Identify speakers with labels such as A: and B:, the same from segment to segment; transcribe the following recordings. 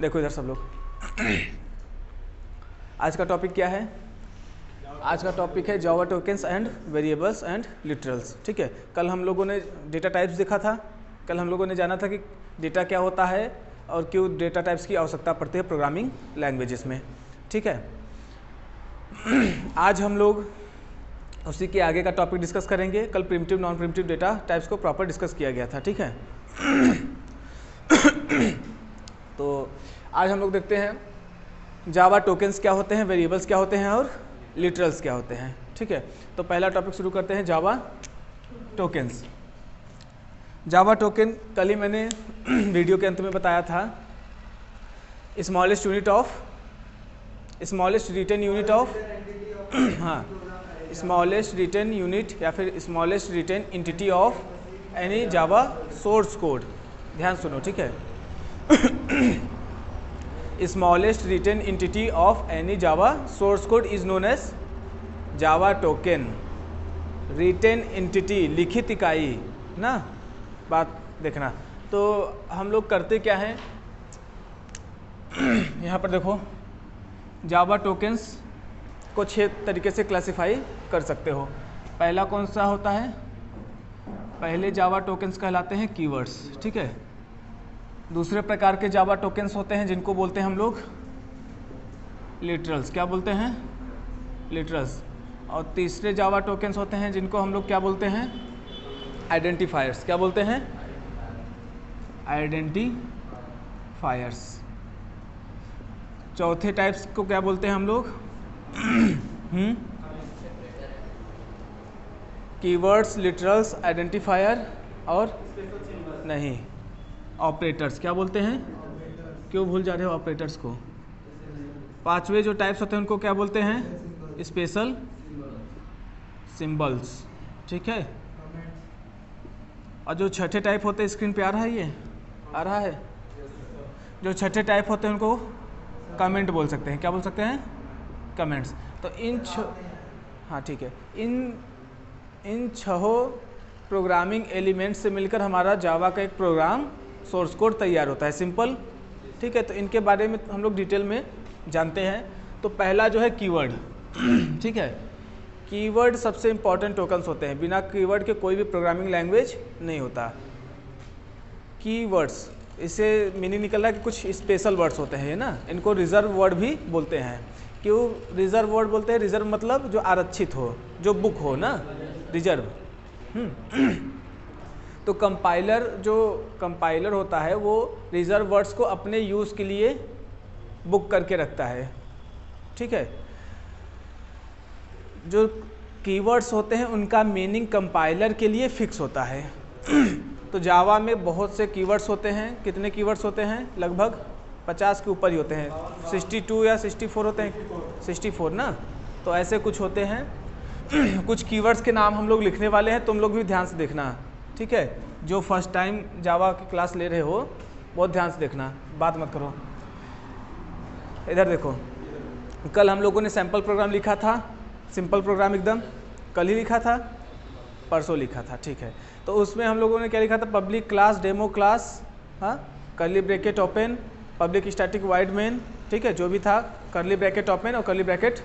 A: देखो इधर सब लोग, आज का टॉपिक क्या है? आज का टॉपिक है Java tokens and variables and literals. ठीक है, कल हम लोगों ने डेटा टाइप्स देखा था। कल हम लोगों ने जाना था कि डेटा क्या होता है और क्यों डेटा टाइप्स की आवश्यकता पड़ती है प्रोग्रामिंग लैंग्वेजेस में। ठीक है, आज हम लोग उसी के आगे का टॉपिक डिस्कस करेंगे। कल primitive non primitive data types को प्रॉपर डिस्कस किया गया था। ठीक है, तो आज हम लोग देखते हैं जावा टोकन्स क्या होते हैं, वेरिएबल्स क्या होते हैं और लिटरल्स क्या होते हैं। ठीक है, तो पहला टॉपिक शुरू करते हैं, जावा टोकन्स। जावा टोकन कल ही मैंने वीडियो के अंत में बताया था, smallest unit of, smallest written unit of, हाँ, स्मॉलेस्ट रिटन यूनिट या फिर smallest written entity of any Java source code. ध्यान सुनो, ठीक है, smallest written entity of any Java source code is known as Java token. Written entity, लिखित इकाई ना, बात देखना। तो हम लोग करते क्या हैं, यहाँ पर देखो, जावा टोकन्स को 6 तरीके से क्लासिफाई कर सकते हो। पहला कौन सा होता है? पहले जावा टोकन्स कहलाते हैं कीवर्ड्स। ठीक है, दूसरे प्रकार के जावा टोकन्स होते हैं जिनको बोलते हैं हम लोग लिटरल्स। क्या बोलते हैं? लिटरल्स। और तीसरे जावा टोकन्स होते हैं जिनको हम लोग क्या बोलते हैं? आइडेंटिफायर्स। क्या बोलते हैं? आइडेंटिफायर्स। चौथे टाइप्स को क्या बोलते हैं हम लोग? कीवर्ड्स, लिटरल्स, आइडेंटिफायर और नहीं, ऑपरेटर्स। क्या बोलते हैं? क्यों भूल जा रहे हो ऑपरेटर्स को? पांचवे जो टाइप्स होते हैं उनको क्या बोलते हैं? Special symbols. ठीक है, और जो छठे टाइप होते हैं, स्क्रीन पे आ रहा है, ये आ रहा है, जो छठे टाइप होते हैं उनको कमेंट बोल सकते हैं। क्या बोल सकते हैं? कमेंट्स। तो हाँ ठीक है, इन छहों प्रोग्रामिंग एलिमेंट्स से मिलकर हमारा जावा का एक प्रोग्राम सोर्स कोड तैयार होता है, सिंपल। ठीक है, तो इनके बारे में हम लोग डिटेल में जानते हैं। तो पहला जो है कीवर्ड। ठीक है, कीवर्ड सबसे इंपॉर्टेंट टोकन्स होते हैं, बिना कीवर्ड के कोई भी प्रोग्रामिंग लैंग्वेज नहीं होता। कीवर्ड्स, इससे मीनिंग निकल रहा है कि कुछ स्पेशल वर्ड्स होते हैं ना, इनको रिजर्व वर्ड भी बोलते हैं। क्यों रिजर्व वर्ड बोलते हैं? रिजर्व मतलब जो आरक्षित हो, जो बुक हो ना, रिजर्व। तो कंपाइलर होता है वो रिजर्व वर्ड्स को अपने यूज़ के लिए बुक करके रखता है। ठीक है, जो कीवर्ड्स होते हैं उनका मीनिंग कंपाइलर के लिए फिक्स होता है। तो जावा में बहुत से कीवर्ड्स होते हैं। कितने कीवर्ड्स होते हैं? लगभग 50 के ऊपर ही होते हैं। 62 या 64 होते हैं, 64 ना। तो ऐसे कुछ होते हैं। कुछ कीवर्ड्स के नाम हम लोग लिखने वाले हैं, तुम लोग भी ध्यान से देखना। ठीक है, जो फर्स्ट टाइम जावा की क्लास ले रहे हो बहुत ध्यान से देखना, बात मत करो। इधर देखो, कल हम लोगों ने सैम्पल प्रोग्राम लिखा था, सिंपल प्रोग्राम एकदम, कल ही लिखा था, परसों लिखा था। ठीक है, तो उसमें हम लोगों ने क्या लिखा था? पब्लिक क्लास डेमो क्लास, हाँ, curly bracket open, public static wide main. ठीक है, जो भी था, कर्ली ब्रैकेट ओपन और कर्ली ब्रैकेट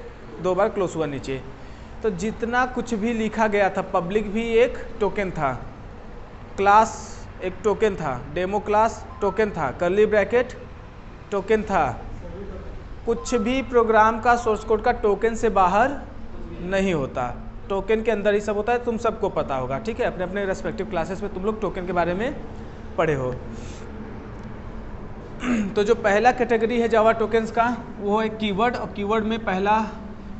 A: 2 बार क्लोज हुआ नीचे। तो जितना कुछ भी लिखा गया था, पब्लिक भी एक टोकन था, क्लास एक टोकन था, डेमो क्लास टोकन था, कर्ली ब्रैकेट टोकन था। कुछ भी प्रोग्राम का सोर्स कोड का टोकन से बाहर नहीं होता, टोकन के अंदर ही सब होता है। तुम सबको पता होगा। ठीक है, अपने अपने रेस्पेक्टिव क्लासेस में तुम लोग टोकन के बारे में पढ़े हो। तो जो पहला कैटेगरी है जावा टोकन्स का, वो है कीवर्ड। और कीवर्ड में पहला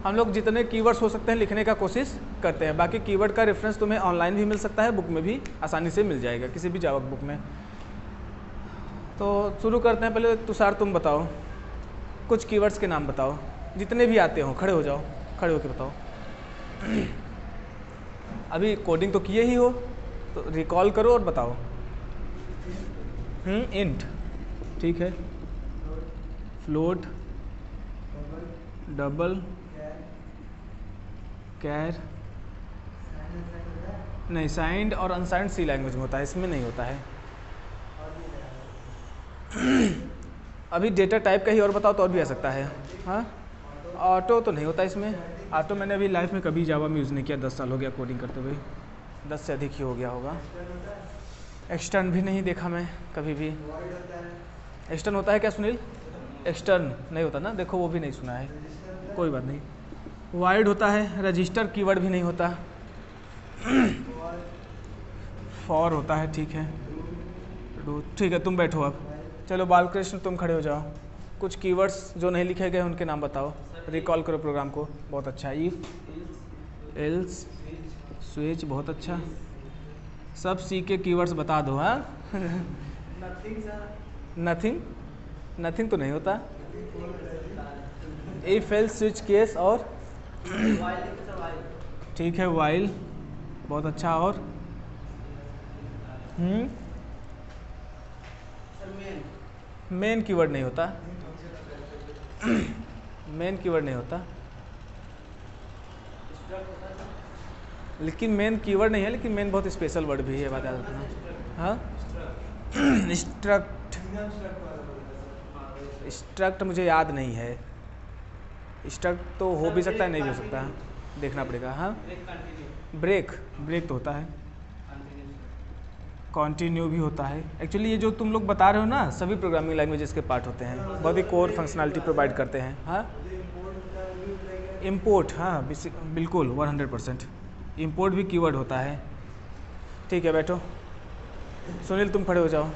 A: हम लोग जितने कीवर्ड्स हो सकते हैं लिखने का कोशिश करते हैं। बाकी कीवर्ड का रेफरेंस तुम्हें ऑनलाइन भी मिल सकता है, बुक में भी आसानी से मिल जाएगा, किसी भी जावा बुक में। तो शुरू करते हैं। पहले तुषार तुम बताओ, कुछ कीवर्ड्स के नाम बताओ, जितने भी आते हो। खड़े हो जाओ, खड़े होकर बताओ। अभी कोडिंग तो किए ही हो, तो रिकॉल करो और बताओ। इंट, ठीक है, फ्लोट, डबल, कैर, नहीं, साइंड और अनसाइंड सी लैंग्वेज में होता है, इसमें नहीं होता है। अभी डेटा टाइप का ही और बताओ तो और भी आ सकता है। हाँ, ऑटो तो नहीं होता इसमें। ऑटो मैंने अभी लाइफ में कभी जावा में यूज़ नहीं किया, 10 साल हो गया कोडिंग करते हुए, 10 से अधिक ही हो गया होगा। एक्सटर्न भी नहीं देखा मैं कभी भी। एक्सटर्न होता है क्या सुनील? एक्सटर्न नहीं होता ना, देखो वो भी नहीं सुना है, कोई बात नहीं। वाइड होता है, रजिस्टर कीवर्ड भी नहीं होता। फॉर होता है, ठीक है। ठीक है, तुम बैठो अब। चलो बालकृष्ण तुम खड़े हो जाओ, कुछ कीवर्ड्स जो नहीं लिखे गए उनके नाम बताओ, रिकॉल करो प्रोग्राम को। बहुत अच्छा। इफ, एल्स, स्विच, बहुत अच्छा। सब सी के कीवर्ड्स बता दो। हाँ, नथिंग, नथिंग तो नहीं होता। इफ, एल्स, स्विच, केस और ठीक है, वाइल, बहुत अच्छा। और मेन कीवर्ड नहीं होता। मेन कीवर्ड नहीं होता, लेकिन मेन कीवर्ड नहीं है, लेकिन मेन बहुत स्पेशल वर्ड भी है, बात याद रखना। हाँ, स्ट्रक्ट, स्ट्रक्ट मुझे याद नहीं है। स्ट्रक्ट तो हो भी सकता है, नहीं भी हो सकता, देखना पड़ेगा। हाँ, ब्रेक, ब्रेक तो होता है। कॉन्टिन्यू भी होता है। एक्चुअली ये जो तुम लोग बता रहे हो ना, सभी प्रोग्रामिंग लैंग्वेजेस के पार्ट होते हैं, बहुत ही कोर फंक्शनलिटी प्रोवाइड करते हैं। हाँ, इम्पोर्ट, हाँ बिल्कुल 100%। इम्पोर्ट भी कीवर्ड होता है। ठीक है, बैठो। सुनील तुम खड़े हो जाओ।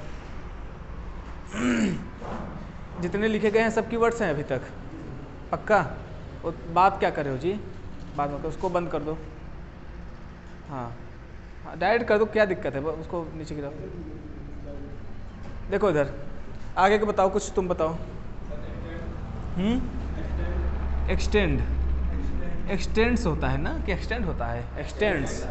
A: जितने लिखे गए हैं सब कीवर्ड्स हैं अभी तक, पक्का? वो बात क्या कर रहे हो जी? बात मत करो, उसको बंद कर दो। हाँ, डायरेक्ट कर दो, क्या दिक्कत है? उसको नीचे गिराओ। देखो इधर, आगे के बताओ, कुछ तुम बताओ। एक्सटेंड, एक्सटेंड्स होता है ना कि एक्सटेंड होता है? एक्सटेंड्स।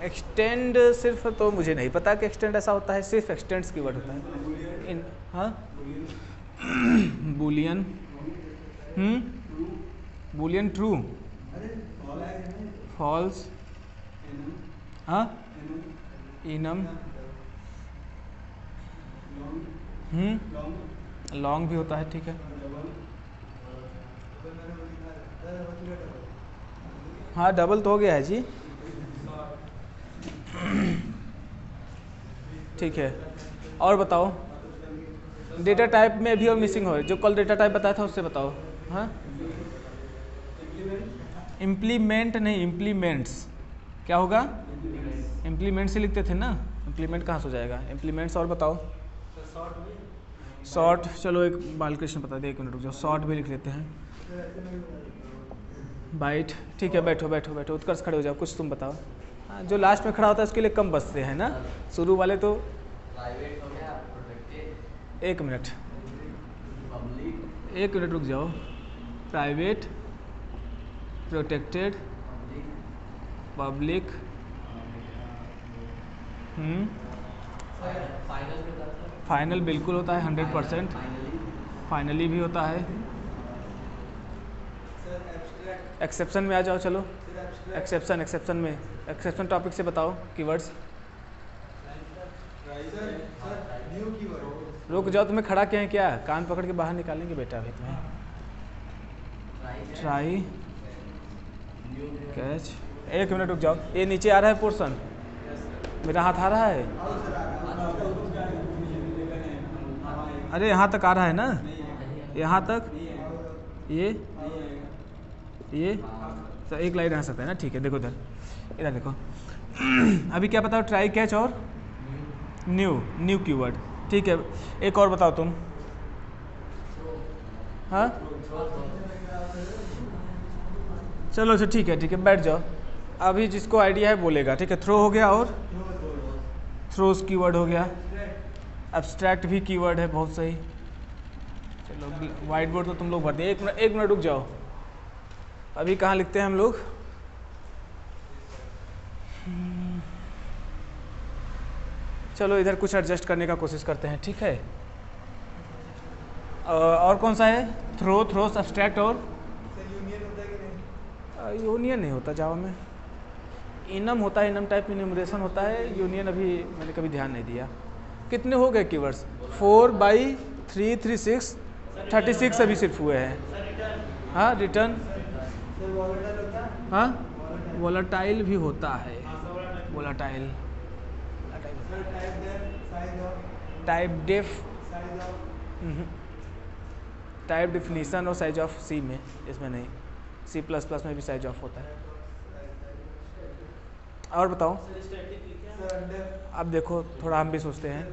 A: एक्सटेंड सिर्फ तो मुझे नहीं पता कि एक्सटेंड ऐसा होता है, सिर्फ एक्सटेंड्स कीवर्ड होता है। इन हाँ, बूलियन, बूलियन ट्रू, फॉल्स, हाँ, इनम, लॉन्ग भी होता है, ठीक है। हाँ, डबल तो हो गया है जी, ठीक है। और बताओ, डेटा टाइप में भी और मिसिंग हो, जो कल डेटा टाइप बताया था उससे बताओ। हाँ, इम्प्लीमेंट नहीं, इम्प्लीमेंट्स। क्या होगा? इम्प्लीमेंट से लिखते थे ना, इम्प्लीमेंट कहाँ से हो जाएगा? इम्प्लीमेंट्स। और बताओ, शॉर्ट, चलो एक बालकृष्ण बता दे, 1 मिनट रुक जाओ, शॉर्ट भी लिख लेते हैं। बाइट, ठीक है, बैठो बैठो बैठो, उत्कर्ष खड़े हो जाओ, कुछ तुम बताओ। हाँ, जो लास्ट में खड़ा होता है उसके लिए कम बचते हैं ना, शुरू वाले तो। 1 मिनट, 1 मिनट रुक जाओ। प्राइवेट, प्रोटेक्टेड, पब्लिक, फाइनल बिल्कुल होता है 100%। फाइनली भी होता है। एक्सेप्शन में आ जाओ, चलो एक्सेप्शन, एक्सेप्शन में, एक्सेप्शन टॉपिक से बताओ कीवर्ड्स। रुक जाओ, तुम्हें खड़ा क्या है? क्या कान पकड़ के बाहर निकालेंगे बेटा अभी तुम्हें। ट्राई, कैच, 1 मिनट रुक जाओ। ये नीचे आ रहा है पोर्शन, मेरा हाथ आ रहा है? अरे यहाँ तक आ रहा है ना, यहाँ तक, ये तो एक लाइन आ सकता है ना, ठीक है। देखो इधर, इधर देखो। अभी क्या बताओ? ट्राई, कैच और न्यू, न्यू कीवर्ड, ठीक है। एक और बताओ तुम। हाँ, चलो अच्छा, ठीक है, ठीक है, बैठ जाओ। अभी जिसको आइडिया है बोलेगा, ठीक है। थ्रो हो गया, और थ्रोस कीवर्ड हो गया। एब्स्ट्रैक्ट भी कीवर्ड है, बहुत सही। चलो वाइट बोर्ड तो तुम लोग भर दिए। 1 मिनट रुक जाओ। अभी कहाँ लिखते हैं हम लोग? चलो इधर कुछ एडजस्ट करने का कोशिश करते हैं, ठीक है। और कौन सा है? थ्रो, थ्रो, सब्सट्रैक्ट और यूनियन नहीं होता जावा में। इनम होता है, इनम टाइप इन्यूमरेशन होता है। यूनियन अभी मैंने कभी ध्यान नहीं दिया। कितने हो गए कीवर्ड्स? 4/336, 36 अभी सिर्फ हुए हैं। हाँ रिटर्न, हाँ वोलाटाइल भी होता है, volatile, typedef, type definition और साइज ऑफ सी में, इसमें नहीं, C++ में भी साइज ऑफ होता है। और बताओ, अब देखो थोड़ा हम भी सोचते हैं।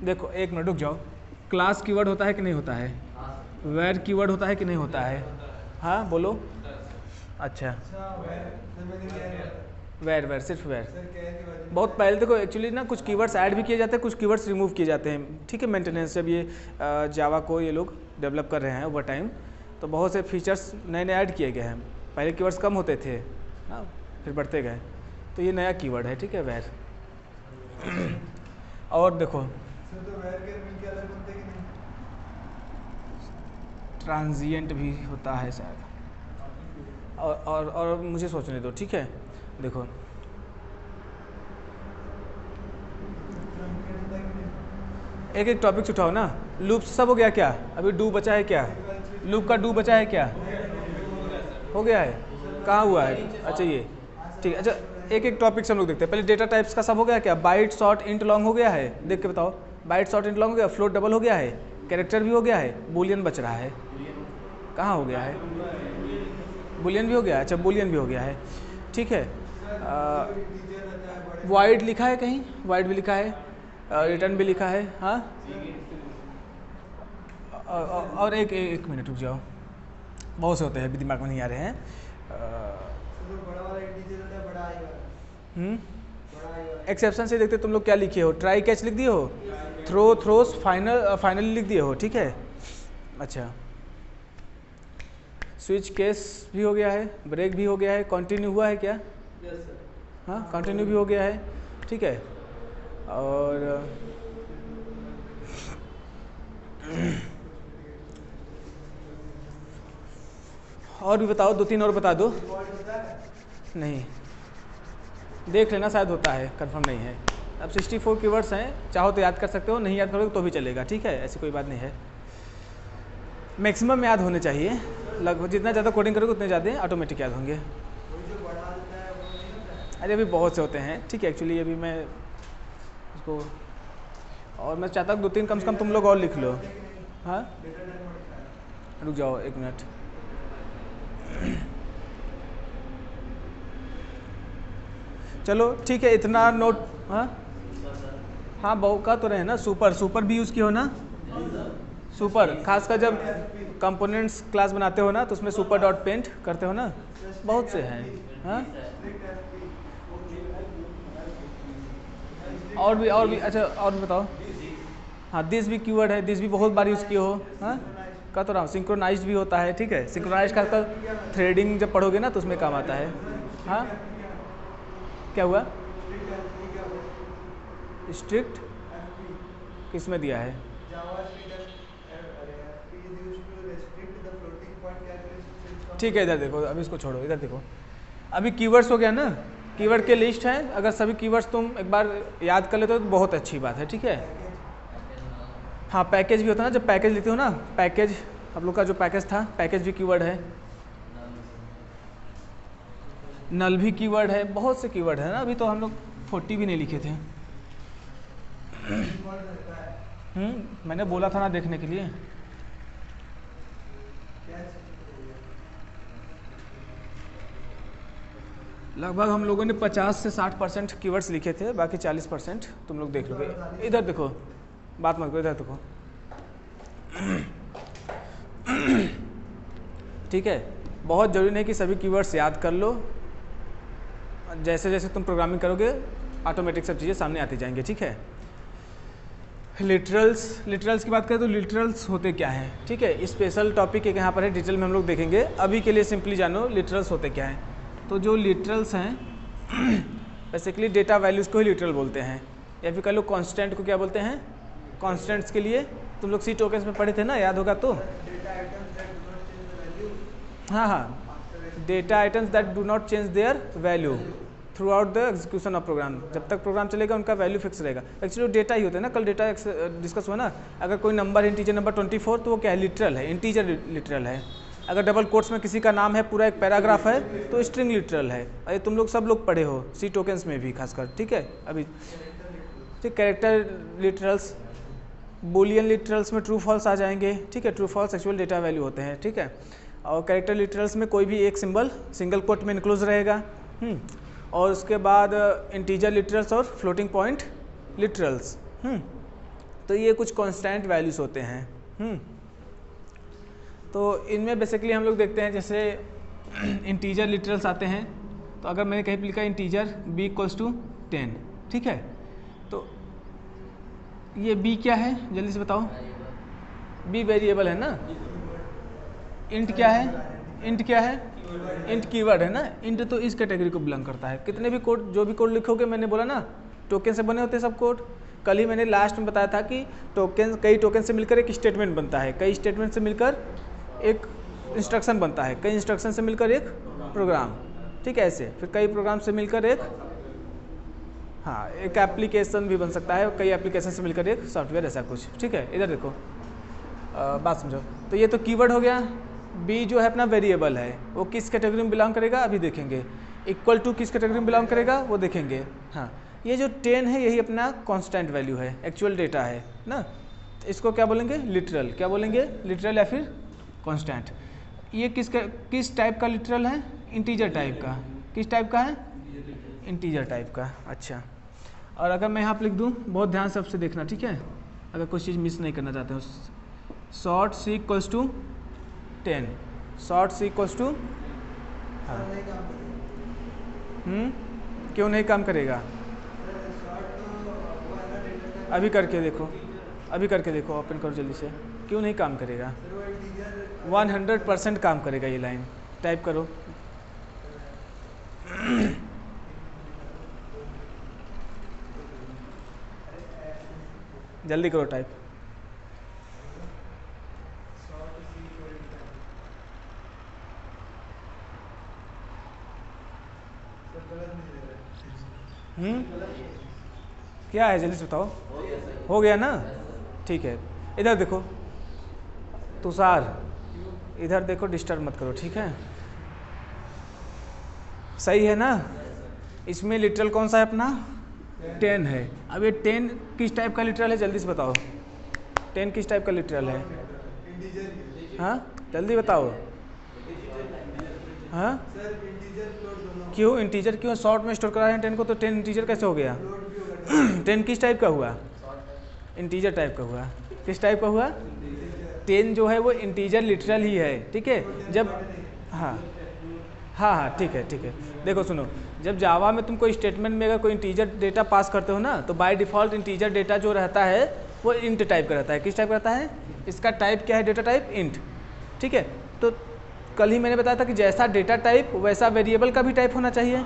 A: देखो एक मिनट रुक जाओ, क्लास कीवर्ड होता है कि नहीं होता है? वेर कीवर्ड होता है कि नहीं होता है? हाँ बोलो। अच्छा वेर सिर्फ वेर। बहुत पहले देखो एक्चुअली ना कुछ कीवर्ड्स ऐड भी किए जाते हैं, कुछ कीवर्ड्स रिमूव किए जाते हैं, ठीक है। मेंटेनेंस जब ये जावा को ये लोग डेवलप कर रहे हैं ओवर टाइम, तो बहुत से फीचर्स नए नए ऐड किए गए हैं। पहले कीवर्ड्स कम होते थे, हाँ फिर बढ़ते गए, तो ये नया कीवर्ड है, ठीक है वेर। और देखो ट्रांजिएंट भी होता है शायद, और मुझे सोचने दो, ठीक है। देखो एक एक टॉपिक उठाओ ना। लूप सब हो गया क्या? अभी डू बचा है क्या? लूप का डू बचा है क्या? हो गया है, कहाँ हुआ है? अच्छा ये ठीक है। अच्छा एक एक टॉपिक से हम लोग देखते हैं। पहले डेटा टाइप्स का सब हो गया क्या? बाइट शॉर्ट इंट लॉन्ग हो गया है, देख के बताओ। बाइट शॉर्ट इंट लॉन्ग हो गया, फ्लोट डबल हो गया है, कैरेक्टर भी हो गया है, बुलियन बच रहा है, कहाँ हो गया है? बुलियन भी हो गया है, अच्छा बुलियन भी हो गया है, ठीक है। वाइड लिखा है कहीं? वाइड भी लिखा है, रिटर्न भी लिखा है, हाँ। और एक मिनट रुक जाओ, बहुत से होते हैं अभी दिमाग में नहीं आ रहे हैं। एक्सेप्शन से देखते तुम लोग क्या लिखे हो? ट्राई कैच लिख दिए हो, थ्रोस फाइनली लिख दिए हो, ठीक है। अच्छा स्विच केस भी हो गया है, ब्रेक भी हो गया है, कंटिन्यू हुआ है क्या? हाँ कंटिन्यू भी हो गया है, ठीक है। और भी बताओ, दो तीन और बता दो। नहीं देख लेना, शायद होता है, कंफर्म नहीं है। अब 64 कीवर्ड्स हैं, चाहो तो याद कर सकते हो, नहीं याद करोगे तो भी चलेगा, ठीक है, ऐसी कोई बात नहीं है। मैक्सिमम याद होने चाहिए, लगभग जितना ज़्यादा कोडिंग करोगे उतने ज़्यादा ऑटोमेटिक याद होंगे। अरे अभी बहुत से होते हैं, ठीक है। एक्चुअली अभी मैं उसको, और मैं चाहता हूँ दो तीन कम से कम तुम लोग और लिख लो। हाँ रुक जाओ एक मिनट। चलो ठीक है, इतना नोट। हाँ बहुत का तो रहे ना, सुपर भी यूज़ किया हो ना, सुपर खासकर जब कंपोनेंट्स क्लास बनाते हो ना, तो उसमें सुपर डॉट पेंट करते हो ना, बहुत से हैं। हाँ और भी अच्छा और भी बताओ। हाँ दिस भी कीवर्ड है, दिस भी बहुत बार यूज़ किए हो। हाँ कह तो रहा हूँ, सिंक्रोनाइज्ड भी होता है, ठीक है। सिंक्रोनाइज्ड खासकर थ्रेडिंग जब पढ़ोगे ना तो उसमें काम आता है। हाँ क्या हुआ? स्ट्रिक्ट किस में दिया है? ठीक है इधर देखो, अभी इसको छोड़ो, इधर देखो। अभी कीवर्ड्स हो गया ना, कीवर्ड के लिस्ट है, अगर सभी कीवर्ड्स तुम एक बार याद कर लेते हो तो बहुत अच्छी बात है, ठीक है। हाँ पैकेज भी होता है ना, जब पैकेज लिखते हो ना, पैकेज आप लोग का जो पैकेज था, पैकेज भी कीवर्ड है। नल भी कीवर्ड है, बहुत से कीवर्ड है ना। अभी तो हम लोग 40 भी नहीं लिखे थे। मैंने बोला था ना देखने के लिए। लगभग हम लोगों ने 50 से 60% कीवर्ड्स लिखे थे, बाकी 40% तुम लोग देख लोगे। इधर देखो, बात मत करो, इधर देखो। ठीक है, बहुत ज़रूरी नहीं कि सभी कीवर्ड्स याद कर लो, जैसे जैसे तुम प्रोग्रामिंग करोगे ऑटोमेटिक सब चीज़ें सामने आती जाएंगी, ठीक है। लिटरल्स की बात करें तो लिटरल्स होते क्या हैं, ठीक है। स्पेशल टॉपिक एक यहाँ पर है, डिटेल में हम लोग देखेंगे। अभी के लिए सिंपली जानो लिटरल्स होते क्या हैं। तो जो लिटरल्स हैं बेसिकली डेटा वैल्यूज़ को ही लिटरल बोलते हैं, या फिर कह लो कांस्टेंट को क्या बोलते हैं? कांस्टेंट्स के लिए तुम लोग सी टोकन्स में पढ़े थे ना, याद होगा तो। हाँ data items that do not change their value, throughout the execution of program, जब तक प्रोग्राम चलेगा उनका वैल्यू फिक्स रहेगा। एक्चुअली डेटा ही होता है ना, कल डेटा डिस्कस हुआ ना, अगर कोई नंबर है इंटीजर नंबर 24 तो वो क्या है, लिटरल है, इंटीजर लिटरल है। अगर डबल कोट्स में किसी का नाम है, पूरा एक पैराग्राफ है, तो स्ट्रिंग लिटरल है। अरे तुम लोग सब लोग पढ़े हो सी टोकन्स में भी खासकर, ठीक है। अभी ठीक, कैरेक्टर लिटरल्स, बूलियन लिटरल्स में ट्रू फॉल्स आ जाएंगे, ठीक है, true false actual data value होते हैं, ठीक है। और कैरेक्टर लिटरल्स में कोई भी एक सिंबल सिंगल कोट में इनक्लूज रहेगा। और उसके बाद इंटीजर लिटरल्स और फ्लोटिंग पॉइंट लिटरल्स। तो ये कुछ कांस्टेंट वैल्यूज होते हैं। तो इनमें बेसिकली हम लोग देखते हैं, जैसे इंटीजर लिटरल्स आते हैं, तो अगर मैंने कहीं पर लिखा इंटीजर b = 10, ठीक है, तो ये b क्या है जल्दी से बताओ, b वेरिएबल है ना। इंट क्या है, इंट क्या है, इंट कीवर्ड है ना। इंट तो इस कैटेगरी को बिलोंग करता है। कितने भी कोड, जो भी कोड लिखोगे, मैंने बोला ना टोकन से बने होते हैं सब कोड। कल ही मैंने लास्ट में बताया था कि टोकन, कई टोकन से मिलकर एक स्टेटमेंट बनता है, कई स्टेटमेंट से मिलकर एक इंस्ट्रक्शन बनता है, कई इंस्ट्रक्शन से मिलकर एक प्रोग्राम, ठीक है, ऐसे। फिर कई प्रोग्राम से मिलकर एक, हाँ, एक एप्लीकेशन भी बन सकता है, कई एप्लीकेशन से मिलकर एक सॉफ्टवेयर, ऐसा कुछ, ठीक है। इधर देखो, बात समझो। तो ये तो कीवर्ड हो गया। बी जो है अपना वेरिएबल है, वो किस कैटेगरी में बिलोंग करेगा अभी देखेंगे। इक्वल टू किस कैटेगरी में बिलोंग करेगा वो देखेंगे। हाँ, ये जो 10 है यही अपना कांस्टेंट वैल्यू है, एक्चुअल डेटा है ना। इसको क्या बोलेंगे, लिटरल। क्या बोलेंगे, लिटरल या फिर कांस्टेंट। ये किस टाइप का लिटरल है, इंटीजर टाइप का। किस टाइप का है, इंटीजर टाइप का। अच्छा, और अगर मैं यहाँ पर लिख दूँ, बहुत ध्यान से सबसे देखना, ठीक है, अगर कुछ चीज़ मिस नहीं करना चाहते हो। शॉर्ट c = 10, शॉर्ट c = हाँ, क्यों नहीं काम करेगा, अभी करके देखो, अभी करके देखो, ओपन करो जल्दी से। क्यों नहीं काम करेगा, 100% काम करेगा। ये लाइन टाइप करो, जल्दी करो टाइप। क्या है जल्दी से बताओ, हो गया ना, ठीक है। इधर देखो तुषार, इधर देखो, डिस्टर्ब मत करो, ठीक है, सही है ना। इसमें लिटरल कौन सा है अपना, 10 है। अब ये 10 किस टाइप का लिटरल है जल्दी से बताओ, 10 किस टाइप का लिटरल है, हाँ जल्दी बताओ। हाँ, क्यों इंटीजर, क्यों शॉर्ट में स्टोर करा रहे हैं 10 को, तो 10 इंटीजर कैसे हो गया। 10 किस टाइप का हुआ, इंटीजर टाइप का हुआ। किस टाइप का हुआ, 10 जो है वो इंटीजर लिटरल ही है, ठीक है। जब हाँ हाँ हाँ, ठीक है, ठीक है। देखो सुनो, जब जावा में तुम कोई स्टेटमेंट में अगर कोई इंटीजर डेटा पास करते हो ना, तो बाय डिफ़ॉल्ट इंटीजर डेटा जो रहता है वो इंट टाइप का रहता है। किस टाइप का रहता है, इसका टाइप क्या है, डेटा टाइप इंट, ठीक है। तो कल ही मैंने बताया था कि जैसा डेटा टाइप वैसा वेरिएबल का भी टाइप होना चाहिए,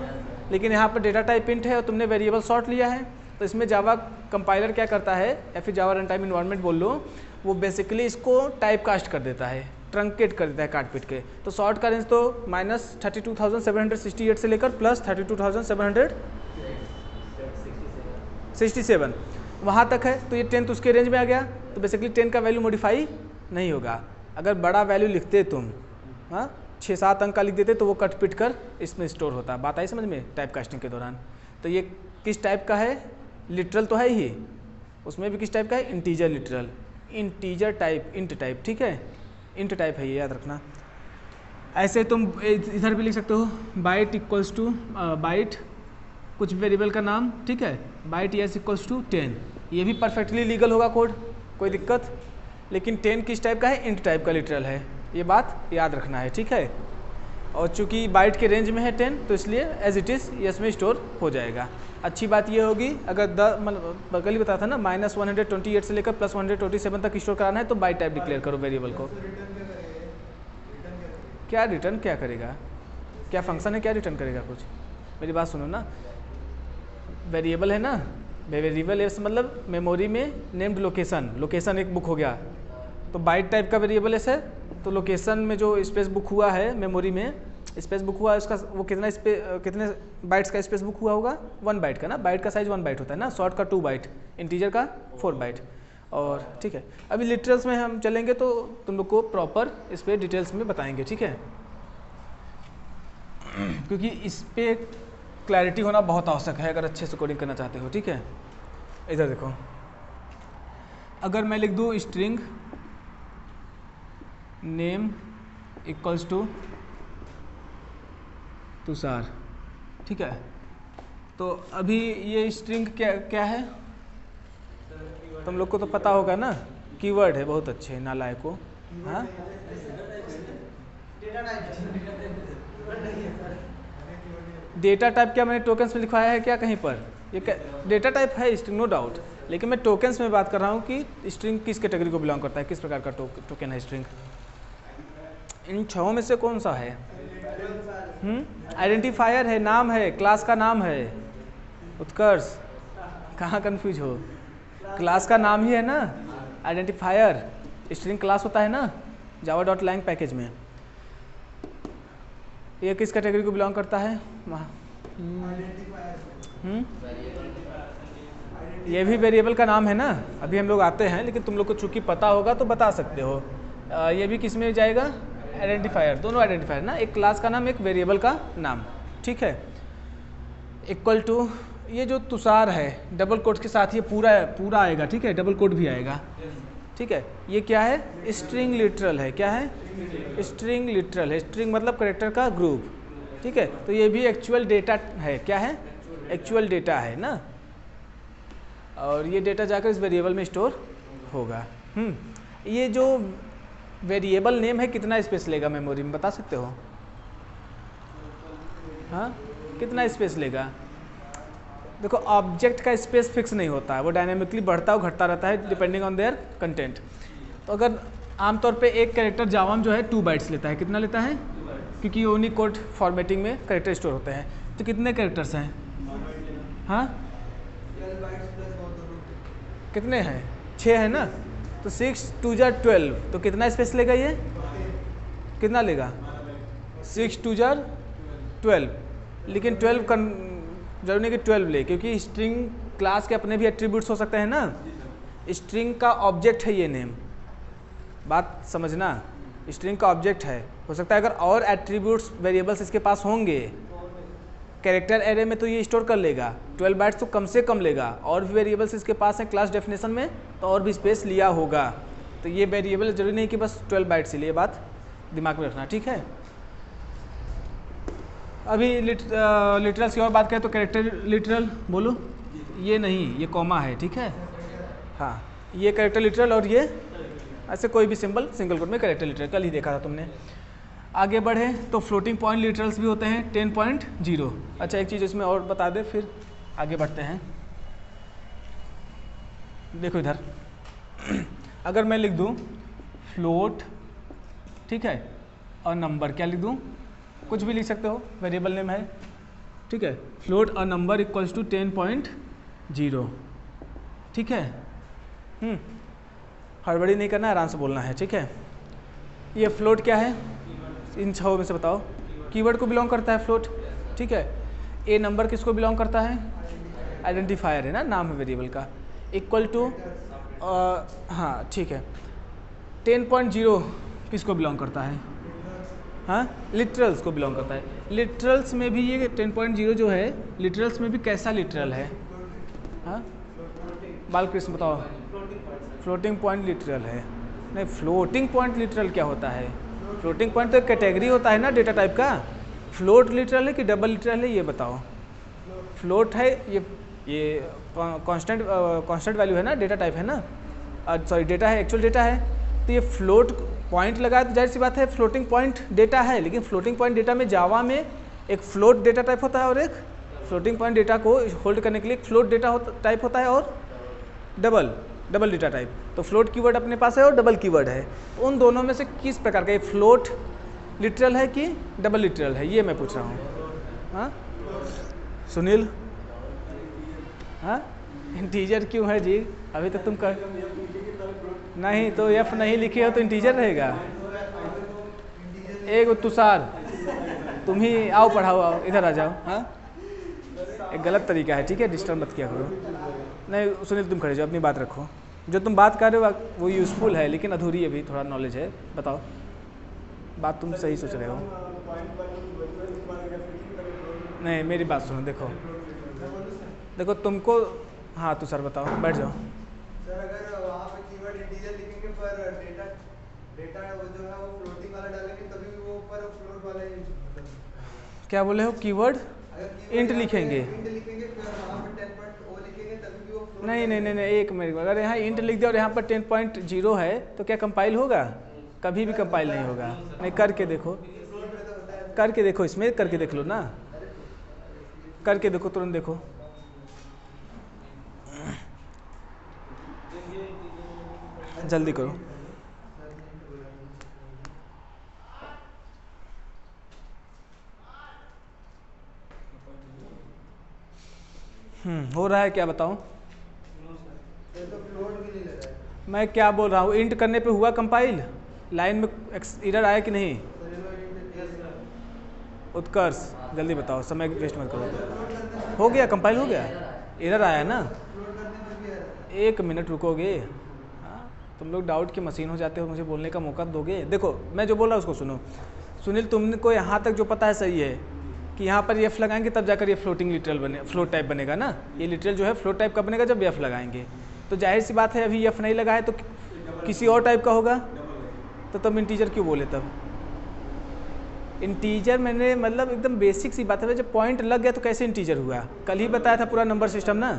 A: लेकिन यहाँ पर डेटा टाइप इंट है और तुमने वेरिएबल शॉर्ट लिया है। तो इसमें जावा कंपाइलर क्या करता है, या फिर जावा रन टाइम इन्वायरमेंट बोल लो, वो बेसिकली इसको टाइप कास्ट कर देता है, ट्रंकेट कर देता है काट पीट के। तो शॉर्ट का रेंज तो -32,768 से लेकर +32,767 वहाँ तक है। तो ये 10 उसके रेंज में आ गया। तो बेसिकली 10 का वैल्यू मॉडिफाई नहीं होगा। अगर बड़ा वैल्यू लिखते तुम, हाँ 6-7 अंक का लिख देते तो वो कट पिट कर इसमें स्टोर होता। बात आई समझ में टाइप कास्टिंग के दौरान। तो ये किस टाइप का है, लिटरल तो है ही, उसमें भी किस टाइप का है, integer literal, integer type, int type, ठीक है, इंट टाइप है ये, याद रखना। ऐसे तुम इधर भी लिख सकते हो, बाइट इक्वल्स टू बाइट कुछ वेरिएबल का नाम, ठीक है, बाइट यस इक्वल्स टू 10। ये भी परफेक्टली लीगल होगा कोड, कोई दिक्कत। लेकिन 10 किस टाइप का है, इंट टाइप का लिटरल है, ये बात याद रखना है, ठीक है। और चूंकि बाइट के रेंज में है 10, तो इसलिए एज इट इज़ यस में स्टोर हो जाएगा। अच्छी बात ये होगी, अगर मतलब कल ही बताया था ना, -128 से लेकर +127 तक स्टोर कराना है तो बाइट टाइप डिक्लेयर करो वेरिएबल को। क्या रिटर्न क्या करेगा, क्या फंक्शन है, क्या रिटर्न करेगा कुछ, मेरी बात सुनो ना। वेरिएबल है ना, वेरिएबल है मतलब मेमोरी में नेम्ड लोकेशन, लोकेशन एक बुक हो गया, तो बाइट टाइप का वेरिएबल है, तो लोकेशन में जो स्पेस बुक हुआ है मेमोरी में, स्पेस बुक हुआ उसका वो कितने बाइट्स का स्पेस बुक हुआ होगा, 1 बाइट का ना, बाइट का साइज 1 बाइट होता है ना, शॉर्ट का 2 बाइट, इंटीजर का 4 बाइट। और ठीक है, अभी लिटरल्स में हम चलेंगे तो तुम लोग को प्रॉपर इस पर डिटेल्स में बताएंगे, ठीक है, क्योंकि इस पे क्लैरिटी होना बहुत आवश्यक है अगर अच्छे से कोडिंग करना चाहते हो, ठीक है। इधर देखो, अगर मैं लिख दूँ string name equals to Tushar, ठीक है, तो अभी ये स्ट्रिंग क्या है, तुम लोग को तो पता होगा ना, कीवर्ड है, बहुत अच्छे नालायक को। हाँ, डेटा टाइप क्या मैंने टोकन्स में लिखवाया है क्या कहीं पर, ये डेटा टाइप है स्ट्रिंग, नो डाउट, लेकिन मैं टोकन्स में बात कर रहा हूँ कि स्ट्रिंग किस कैटेगरी को बिलोंग करता है, किस प्रकार का टोकन है स्ट्रिंग। इन 6 में से कौन सा है? आइडेंटिफायर है, नाम है, क्लास का नाम है। उत्कर्ष, कहाँ कंफ्यूज हो, क्लास का नाम ही है ना आइडेंटिफायर, स्ट्रिंग क्लास होता है ना java.lang पैकेज में। ये किस कैटेगरी को बिलोंग करता है? ये भी वेरिएबल का नाम है ना, अभी हम लोग आते हैं, लेकिन तुम लोग को चूंकि पता होगा तो बता सकते हो। ये भी किस में जाएगा? आइडेंटिफायर, दोनों आइडेंटिफायर ना, एक क्लास का नाम, एक वेरिएबल का नाम, ठीक है। इक्वल टू, ये जो तुषार है डबल कोट के साथ ये पूरा आएगा, ठीक है, डबल कोट भी आएगा, ठीक है। ये क्या है? स्ट्रिंग लिटरल है। क्या है? स्ट्रिंग लिटरल है। स्ट्रिंग मतलब कैरेक्टर का ग्रुप, ठीक है। तो ये भी एक्चुअल डेटा है। क्या है? एक्चुअल डेटा है ना, और ये डेटा जाकर इस वेरिएबल में स्टोर होगा। ये जो वेरिएबल नेम है कितना स्पेस लेगा मेमोरी में, बता सकते हो? हाँ, कितना स्पेस लेगा? देखो, ऑब्जेक्ट का स्पेस फिक्स नहीं होता है, वो डायनेमिकली बढ़ता और घटता रहता है डिपेंडिंग ऑन देयर कंटेंट। तो अगर आमतौर पे एक कैरेक्टर जावा में जो है 2 बाइट्स लेता है, कितना लेता है? क्योंकि यूनिकोड फॉर्मेटिंग में कैरेक्टर स्टोर होते हैं। तो कितने कैरेक्टर्स हैं? हाँ, कितने हैं? 6 है ना, तो 6 2 जा 12, तो कितना स्पेस लेगा ये? कितना लेगा? 6 2 जा 12, लेकिन 12 जरूरी नहीं कि 12 ले, क्योंकि स्ट्रिंग क्लास के अपने भी एट्रीब्यूट्स हो सकते हैं ना। स्ट्रिंग का ऑब्जेक्ट है ये नेम, बात समझना, स्ट्रिंग का ऑब्जेक्ट है। हो सकता है अगर और एट्रीब्यूट्स वेरिएबल्स इसके पास होंगे कैरेक्टर एरे में तो ये स्टोर कर लेगा, 12 बाइट्स तो कम से कम लेगा। और भी वेरिएबल्स इसके पास हैं क्लास डेफिनेशन में तो और भी स्पेस लिया होगा। तो ये वेरिएबल जरूरी नहीं कि बस 12 बाइट्स ही लिए, बात दिमाग में रखना, ठीक है। अभी लिटरल्स की और बात करें तो कैरेक्टर लिटरल, बोलो, ये नहीं, ये कॉमा है, ठीक है। हाँ, ये कैरेक्टर लिटरल, और ये ऐसे कोई भी सिंबल सिंगल कोट में कैरेक्टर लिटरल, कल ही देखा था तुमने। आगे बढ़े तो फ्लोटिंग पॉइंट लिटरल्स भी होते हैं 10.0। अच्छा, एक चीज़ इसमें और बता दे, फिर आगे बढ़ते हैं। देखो इधर, अगर मैं लिख दूँ फ्लोट, ठीक है, और नंबर, क्या लिख दूँ? कुछ भी लिख सकते हो, वेरिएबल नेम है, ठीक है। Float a number equals to 10.0, ठीक है। हड़बड़ी नहीं करना है, आराम से बोलना है, ठीक है। ये फ्लोट क्या है? इन 6 में से बताओ। कीवर्ड को बिलोंग करता है फ्लोट, ठीक है। ए नंबर किसको बिलोंग करता है? आइडेंटिफायर है ना, नाम है वेरिएबल का। इक्वल टू, हाँ ठीक है। 10.0 किसको बिलोंग करता है? हाँ, लिटरल्स को बिलोंग करता है। लिटरल्स में भी ये 10.0 जो है, लिटरल्स में भी कैसा लिटरल है? हाँ, बालकृष्ण बताओ। फ्लोटिंग पॉइंट लिटरल है। नहीं, फ्लोटिंग पॉइंट लिटरल क्या होता है? फ्लोटिंग पॉइंट तो कैटेगरी होता है ना डेटा टाइप का। फ्लोट लिटरल है कि डबल लिटरल है, ये बताओ। फ्लोट है, ये कांस्टेंट वैल्यू है ना, डेटा टाइप है ना, सॉरी डेटा है, एक्चुअल डेटा है। तो ये फ्लोट पॉइंट लगाए तो जाहिर सी बात है फ्लोटिंग पॉइंट डेटा है, लेकिन फ्लोटिंग पॉइंट डेटा में जावा में एक फ्लोट डेटा टाइप होता है और एक फ्लोटिंग पॉइंट डेटा को होल्ड करने के लिए एक फ्लोट डेटा टाइप होता है और डबल डेटा टाइप। तो फ्लोट कीवर्ड अपने पास है और डबल कीवर्ड है। तो उन दोनों में से किस प्रकार का, ये फ्लोट लिटरल है कि डबल लिटरल है, ये मैं पूछ रहा हूँ। हाँ सुनील, हाँ इंटीजर क्यों है जी? अभी तक तुम कर नहीं, तो एफ नहीं लिखे हो तो इंटीजर रहेगा। एक तुषार, तुम ही आओ पढ़ाओ, आओ इधर आ जाओ। हाँ, एक गलत तरीका है, ठीक है, डिस्टर्ब मत किया करो। नहीं सुनील तुम खड़े जाओ, अपनी बात रखो। जो तुम बात कर रहे हो वो यूज़फुल है, लेकिन अधूरी है, भी थोड़ा नॉलेज है। बताओ, बात तुम सही सोच रहे हो। नहीं मेरी बात सुनो, देखो देखो तुमको, हाँ तो सर बताओ, बैठ जाओ।
B: सर अगर वहाँ पे कीवर्ड इंटीजर लिखेंगे पर डेटा वो जो है वो फ्लोटिंग वाला डालेंगे तभी वो ऊपर फ्लोट वाला ही,
A: क्या बोले हो? कीवर्ड इंट लिखेंगे?
B: इंट लिखेंगे फिर वहाँ पे 10.0 लिखेंगे तभी भी वो फ्लोट।
A: नहीं नहीं नहीं नहीं, एक मिनट, अगर यहाँ इंट लिख दिया और यहाँ पर 10.0 है तो क्या कंपाइल होगा? कभी भी कंपाइल नहीं होगा। नहीं करके देखो, करके देखो, इसमें करके देख लो ना, करके देखो, तुरंत देखो। जल्दी करो। हो रहा है क्या बताओ? मैं क्या बोल रहा हूँ, इंट करने पे हुआ कंपाइल? लाइन में एरर आया कि नहीं? उत्कर्ष जल्दी बताओ, समय वेस्ट मत करो। हो गया, कंपाइल हो गया, एरर आया ना? 1 मिनट रुकोगे? हाँ, तुम लोग डाउट की मशीन हो जाते हो, मुझे बोलने का मौका दोगे? देखो मैं जो बोल रहा हूँ उसको सुनो। सुनील तुमको यहाँ तक जो पता है सही है कि यहाँ पर एफ लगाएंगे तब जाकर ये फ्लोटिंग लिटरल बने, फ्लोट टाइप बनेगा ना। ये लिटरल जो है फ्लोट टाइप का बनेगा जब एफ लगाएंगे। तो जाहिर सी बात है अभी एफ नहीं लगा है तो किसी और टाइप का होगा। तो तुम इंटीजर क्यों बोले तब? इंटीजर मैंने मतलब एकदम बेसिक सी बात है, जब पॉइंट लग गया तो कैसे इंटीजर हुआ? कल ही बताया था पूरा नंबर सिस्टम ना।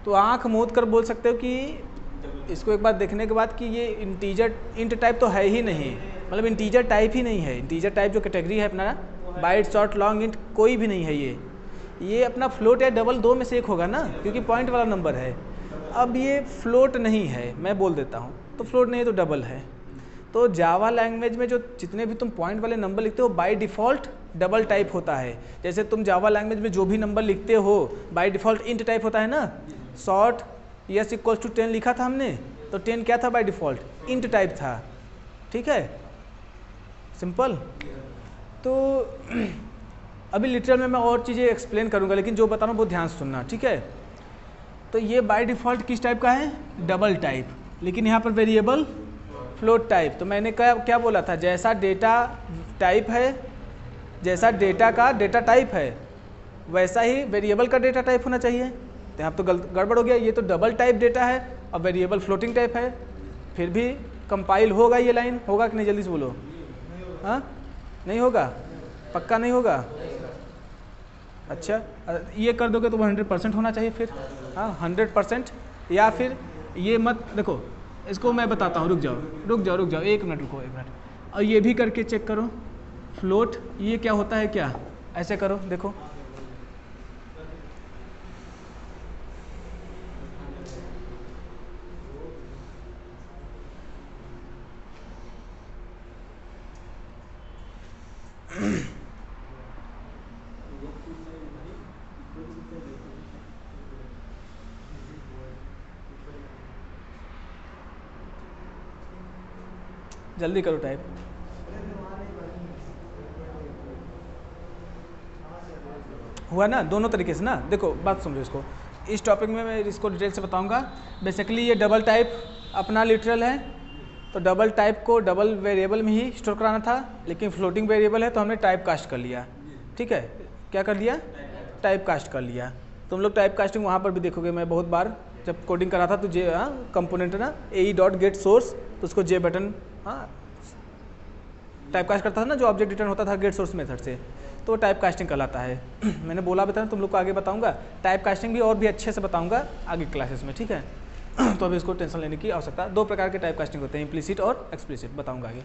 A: तो आँख मूंद कर बोल सकते हो कि इसको एक बार देखने के बाद कि ये इंटीजर इंट टाइप तो है ही नहीं, मतलब इंटीजर टाइप ही नहीं है। इंटीजर टाइप जो कैटेगरी है अपना, बाइट, शॉर्ट, लॉन्ग, इंट कोई भी नहीं है ये अपना फ्लोट या डबल दो में से एक होगा ना, क्योंकि पॉइंट वाला नंबर है। अब ये फ्लोट नहीं है, मैं बोल देता हूँ, तो फ्लोट नहीं है तो डबल है। तो जावा लैंग्वेज में जो जितने भी तुम पॉइंट वाले नंबर लिखते हो बाय डिफ़ॉल्ट डबल टाइप होता है। जैसे तुम जावा लैंग्वेज में जो भी नंबर लिखते हो बाय डिफ़ॉल्ट इंट टाइप होता है ना। शॉर्ट यस इक्वल्स टू 10 लिखा था हमने, तो 10 क्या था? बाय डिफ़ॉल्ट इंट टाइप था। ठीक है, सिंपल। तो अभी लिटरल में मैं और चीज़ें एक्सप्लेन करूँगा, लेकिन जो बता रहा हूँ बहुत ध्यान से सुनना, ठीक है? तो ये बाय डिफ़ॉल्ट किस टाइप का है? Double type. लेकिन यहाँ पर वेरिएबल फ्लोट टाइप। तो मैंने क्या बोला था? जैसा डेटा टाइप है, जैसा डेटा का डेटा टाइप है वैसा ही वेरिएबल का डेटा टाइप होना चाहिए। तो यहाँ तो गड़बड़ हो गया, ये तो डबल टाइप डेटा है और वेरिएबल फ्लोटिंग टाइप है। फिर भी कंपाइल होगा ये लाइन? होगा कि नहीं? जल्दी से बोलो। हाँ नहीं होगा? पक्का नहीं होगा? अच्छा ये कर दोगे तो 100% होना चाहिए फिर। हाँ 100%। या फिर ये मत देखो, इसको मैं बताता हूँ, रुक जाओ 1 मिनट, रुको 1 मिनट। और ये भी करके चेक करो, फ्लोट ये क्या होता है? क्या ऐसे करो, देखो जल्दी करो टाइप। हुआ ना? दोनों तरीके से ना। देखो बात समझो, इसको इस टॉपिक में मैं इसको डिटेल से बताऊंगा। बेसिकली ये डबल टाइप अपना लिटरल है, तो डबल टाइप को डबल वेरिएबल में ही स्टोर कराना था, लेकिन फ्लोटिंग वेरिएबल है तो हमने टाइप कास्ट कर लिया। ठीक है, क्या कर लिया? टाइप कास्ट कर लिया। तुम लोग टाइप कास्टिंग वहाँ पर भी देखोगे, मैं बहुत बार जब कोडिंग करा था तो जे कंपोनेंट है ना AE.getSource, तो उसको जे बटन टाइप कास्ट करता था ना, जो ऑब्जेक्ट रिटर्न होता था गेट सोर्स मेथड से, तो टाइप कास्टिंग कहलाता है। मैंने बोला भी था तुम लोग को आगे बताऊंगा, टाइप कास्टिंग भी और भी अच्छे से बताऊंगा आगे क्लासेस में, ठीक है? तो अभी इसको टेंशन लेने की आवश्यकता। 2 प्रकार के टाइप कास्टिंग होते हैं, इम्प्लिसिट और एक्सप्लिसिट, बताऊंगा आगे।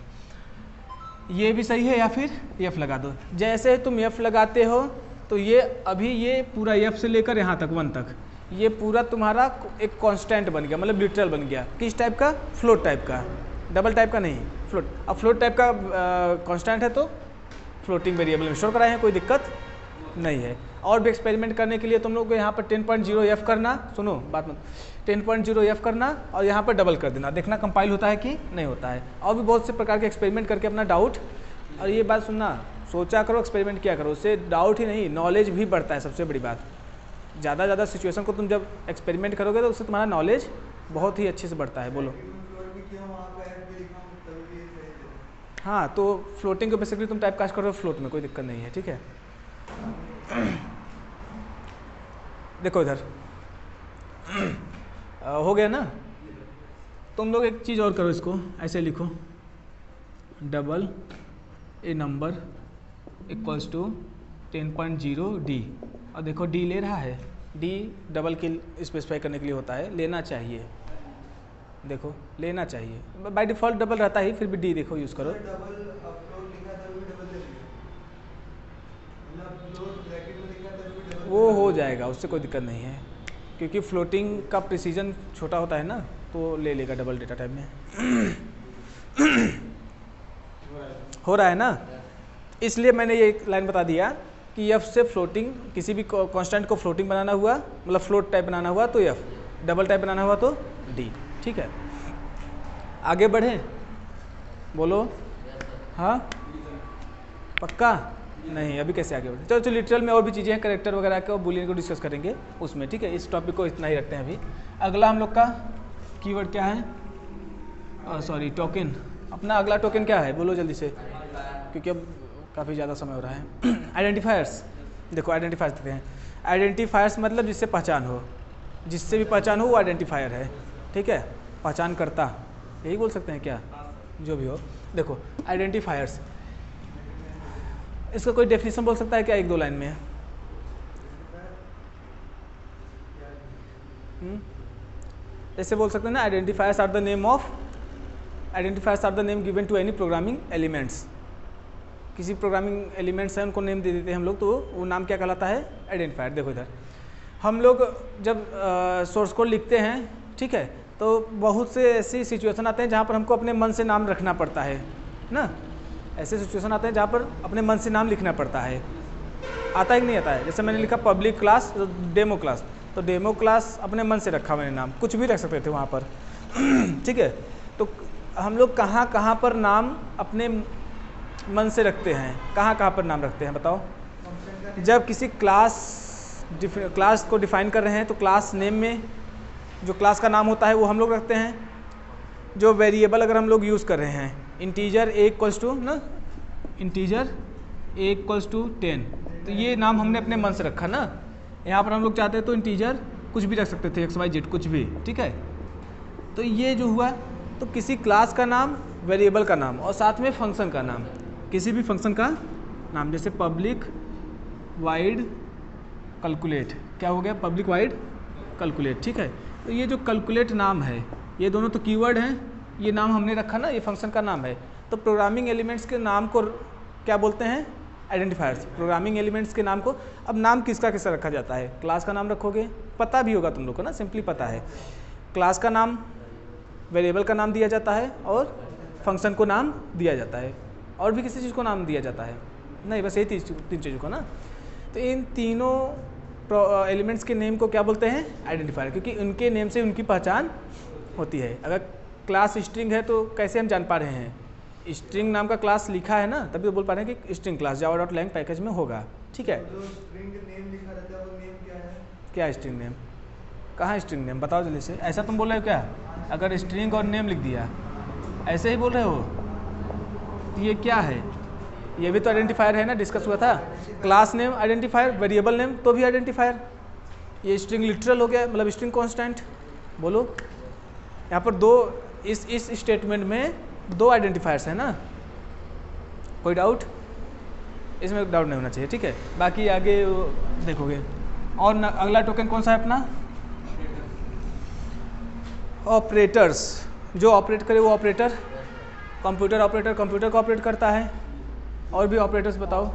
A: ये भी सही है, या फिर एफ लगा दो। जैसे तुम एफ लगाते हो तो ये अभी ये पूरा एफ से लेकर यहाँ तक 1 तक ये पूरा तुम्हारा एक कांस्टेंट बन गया, मतलब लिटरल बन गया। किस टाइप का? फ्लोट टाइप का, डबल टाइप का नहीं, फ्लोट। अब फ्लोट टाइप का कांस्टेंट है तो फ्लोटिंग वेरिएबल में स्टोर कराए हैं, कोई दिक्कत नहीं है। और भी एक्सपेरिमेंट करने के लिए तुम लोग को यहाँ पर 10.0 एफ करना, सुनो बात मत, 10.0 एफ करना और यहाँ पर डबल कर देना, देखना कंपाइल होता है कि नहीं होता है। और भी बहुत से प्रकार के एक्सपेरिमेंट करके अपना डाउट। और ये बात सुनना, सोचा करो, एक्सपेरिमेंट किया करो, उससे डाउट ही नहीं नॉलेज भी बढ़ता है। सबसे बड़ी बात, ज़्यादा सिचुएशन को तुम जब एक्सपेरिमेंट करोगे तो उससे तुम्हारा नॉलेज बहुत ही अच्छे से बढ़ता है। बोलो। हाँ, तो फ्लोटिंग को बेसिकली तुम टाइप कास्ट करो फ्लोट में, कोई दिक्कत नहीं है, ठीक है। देखो इधर हो गया ना। तुम लोग एक चीज़ और करो, इसको ऐसे लिखो, double a number equals to 10.0 d. और देखो डी ले रहा है, डी डबल के स्पेसिफाई करने के लिए होता है, लेना चाहिए। देखो लेना चाहिए, बाय डिफ़ॉल्ट डबल रहता ही, फिर भी डी देखो यूज़ करो। वो हो जाएगा, उससे कोई दिक्कत नहीं है, क्योंकि फ्लोटिंग का प्रिसीजन छोटा होता है ना, तो ले लेगा डबल डेटा टाइप में। हो रहा है ना, इसलिए मैंने ये एक लाइन बता दिया कि एफ से फ्लोटिंग, किसी भी कांस्टेंट को फ्लोटिंग बनाना हुआ, मतलब फ्लोट टाइप बनाना हुआ तो एफ, डबल टाइप बनाना हुआ तो डी, ठीक है। आगे बढ़े, बोलो। हाँ पक्का नहीं, अभी कैसे आगे बढ़े। चलो लिटरल में और भी चीज़ें हैं, करेक्टर वगैरह के और बुलियन को डिस्कस करेंगे उसमें, ठीक है। इस टॉपिक को इतना ही रखते हैं अभी। अगला हम लोग का कीवर्ड क्या है, सॉरी टोकन। अपना अगला टोकन क्या है, बोलो जल्दी से, क्योंकि अब काफ़ी ज़्यादा समय हो रहा है। आइडेंटिफायर्स, देखो आइडेंटिफायर्स देखते हैं। आइडेंटिफायर्स मतलब जिससे पहचान हो, जिससे भी पहचान हो वो आइडेंटिफायर है, ठीक है। पहचान करता, यही बोल सकते हैं क्या, जो भी हो। देखो आइडेंटिफायर्स, इसका कोई डेफिनेशन बोल सकता है क्या, एक दो लाइन में? ऐसे बोल सकते हैं ना, identifiers are the name of, identifiers are the name given to any programming elements. किसी प्रोग्रामिंग एलिमेंट्स हैं उनको नेम दे देते हैं हम लोग, तो वो नाम क्या कहलाता है, आइडेंटिफायर। देखो इधर हम लोग जब सोर्स कोड लिखते हैं, ठीक है, तो बहुत से ऐसी सिचुएशन आते हैं जहाँ पर हमको अपने मन से नाम रखना पड़ता है ना। ऐसे सिचुएशन आते हैं जहाँ पर अपने मन से नाम लिखना पड़ता है। आता है कि नहीं आता है? जैसे मैंने लिखा पब्लिक क्लास, डेमो क्लास, तो डेमो क्लास अपने मन से रखा मैंने नाम, कुछ भी रख सकते थे वहाँ पर, ठीक है। तो हम लोग कहाँ कहाँ पर नाम अपने मन से रखते हैं, कहाँ कहाँ पर नाम रखते हैं बताओ? जब किसी क्लास को डिफाइन कर रहे हैं तो क्लास नेम में जो क्लास का नाम होता है वो हम लोग रखते हैं। जो वेरिएबल अगर हम लोग यूज़ कर रहे हैं, इंटीजर ए इक्वल्स टू ना, इंटीजर ए इक्वल्स टू 10, तो ये नाम हमने अपने मन से रखा ना। यहाँ पर हम लोग चाहते हैं तो इंटीजर कुछ भी रख सकते थे, XYZ कुछ भी, ठीक है। तो ये जो हुआ, तो किसी क्लास का नाम, वेरिएबल का नाम और साथ में फंक्शन का नाम, किसी भी फंक्शन का नाम, जैसे पब्लिक वाइड कैलकुलेट, क्या हो गया, पब्लिक वाइड कैलकुलेट, ठीक है। तो ये जो कैलकुलेट नाम है, ये दोनों तो कीवर्ड हैं, ये नाम हमने रखा ना, ये फंक्शन का नाम है। तो प्रोग्रामिंग एलिमेंट्स के नाम को क्या बोलते हैं, आइडेंटिफायर्स। प्रोग्रामिंग एलिमेंट्स के नाम को, अब नाम किसका किसका रखा जाता है, क्लास का नाम रखोगे, पता भी होगा तुम लोग को ना, सिंपली पता है। क्लास का नाम, वेरिएबल का नाम दिया जाता है और फंक्शन को नाम दिया जाता है। और भी किसी चीज़ को नाम दिया जाता है नहीं, बस यही तीन चीज़ों को ना। तो इन तीनों एलिमेंट्स के नेम को क्या बोलते हैं, आइडेंटिफायर, क्योंकि उनके नेम से उनकी पहचान होती है। अगर क्लास स्ट्रिंग है तो कैसे हम जान पा रहे हैं, स्ट्रिंग नाम का क्लास लिखा है ना, तभी तो बोल पा रहे हैं कि स्ट्रिंग क्लास java.lang पैकेज में होगा, ठीक है।
B: जो स्ट्रिंग नेम लिखा रहता है वो नेम क्या है?
A: क्या स्ट्रिंग नेम, कहाँ स्ट्रिंग नेम, बताओ जल्दी से। ऐसा तुम बोल रहे हो क्या, अगर स्ट्रिंग और नेम लिख दिया, ऐसे ही बोल रहे हो? तो ये क्या है, ये भी तो आइडेंटिफायर है ना, डिस्कस हुआ था। Class name identifier, variable name तो भी आइडेंटिफायर। ये स्ट्रिंग लिटरल हो गया, मतलब स्ट्रिंग कांस्टेंट। बोलो, यहाँ पर दो, इस स्टेटमेंट में दो आइडेंटिफायर्स है ना, कोई डाउट इसमें? डाउट नहीं होना चाहिए, ठीक है। बाकी आगे देखोगे। और अगला टोकन कौन सा है अपना, ऑपरेटर्स। जो ऑपरेट करे वो ऑपरेटर, कंप्यूटर ऑपरेटर कंप्यूटर को ऑपरेट करता है। और भी ऑपरेटर्स बताओ।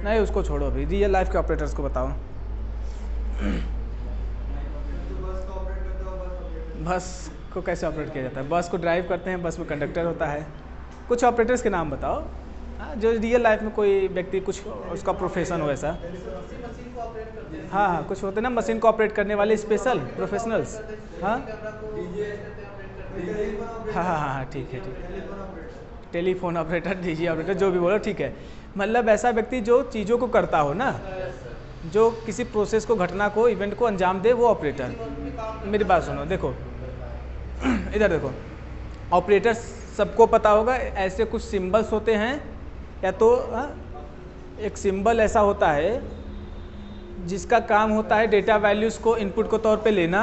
A: नहीं उसको छोड़ो, अभी रियल लाइफ के ऑपरेटर्स को बताओ। बस को कैसे ऑपरेट किया जाता है, बस को ड्राइव करते हैं, बस में कंडक्टर होता है। कुछ ऑपरेटर्स के नाम बताओ, हाँ, जो रियल लाइफ में कोई व्यक्ति कुछ उसका प्रोफेशन हो ऐसा। हाँ हाँ, कुछ होते हैं ना मशीन को ऑपरेट करने वाले स्पेशल प्रोफेशनल्स। हाँ हाँ हाँ हाँ, ठीक है ठीक है, टेलीफोन ऑपरेटर, डीजी ऑपरेटर, जो भी बोलो, ठीक है। मतलब ऐसा व्यक्ति जो चीज़ों को करता हो ना, जो किसी प्रोसेस को, घटना को, इवेंट को अंजाम दे, वो ऑपरेटर। मेरी बात सुनो, देखो इधर देखो, ऑपरेटर सबको पता होगा, ऐसे कुछ सिंबल्स होते हैं, या तो एक सिंबल ऐसा होता है जिसका काम होता है डेटा वैल्यूज़ को इनपुट के तौर पे लेना।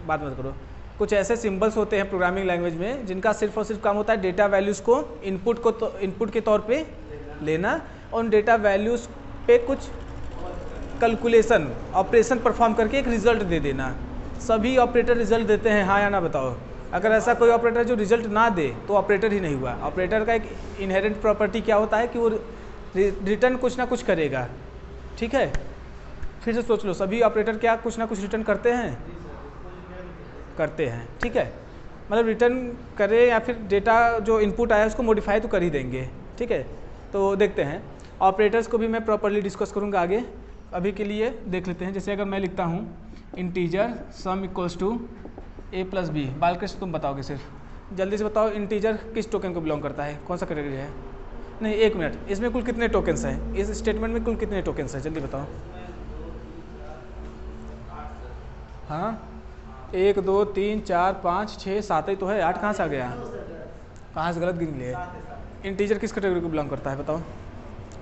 A: बात मत करो। कुछ ऐसे सिंबल्स होते हैं प्रोग्रामिंग लैंग्वेज में जिनका सिर्फ और सिर्फ काम होता है डेटा वैल्यूज़ को इनपुट के तौर पे लेना, और उन डेटा वैल्यूज़ पे कुछ कैलकुलेशन, ऑपरेशन परफॉर्म करके एक रिजल्ट दे देना। सभी ऑपरेटर रिजल्ट देते हैं, हाँ या ना बताओ। अगर ऐसा कोई ऑपरेटर जो रिजल्ट ना दे तो ऑपरेटर ही नहीं हुआ। ऑपरेटर का एक इनहेरेंट प्रॉपर्टी क्या होता है कि वो रिटर्न कुछ ना कुछ करेगा। ठीक है, फिर से सोच लो, सभी ऑपरेटर क्या कुछ ना कुछ रिटर्न करते हैं? करते हैं। ठीक है, मतलब रिटर्न करे या फिर डेटा जो इनपुट आया उसको मॉडिफाई तो कर ही देंगे। ठीक है, तो देखते हैं ऑपरेटर्स को भी मैं प्रॉपर्ली डिस्कस करूँगा आगे। अभी के लिए देख लेते हैं। जैसे अगर मैं लिखता हूँ integer sum equals to a plus b, Balakrishna तुम बताओगे, सिर्फ जल्दी से बताओ इंटीजर किस टोकन को बिलोंग करता है, कौन सा कैटेगरी है? नहीं, एक मिनट, इसमें कुल कितने टोकन्स हैं? इस स्टेटमेंट में कुल कितने टोकन्स हैं, जल्दी बताओ। हाँ, 1 2 3 4 5 6 7 ही तो है, 8 कहाँ से आ गया? कहाँ से गलत गिन लिए? इंटीजर किस कैटेगरी को बिलोंग करता है बताओ,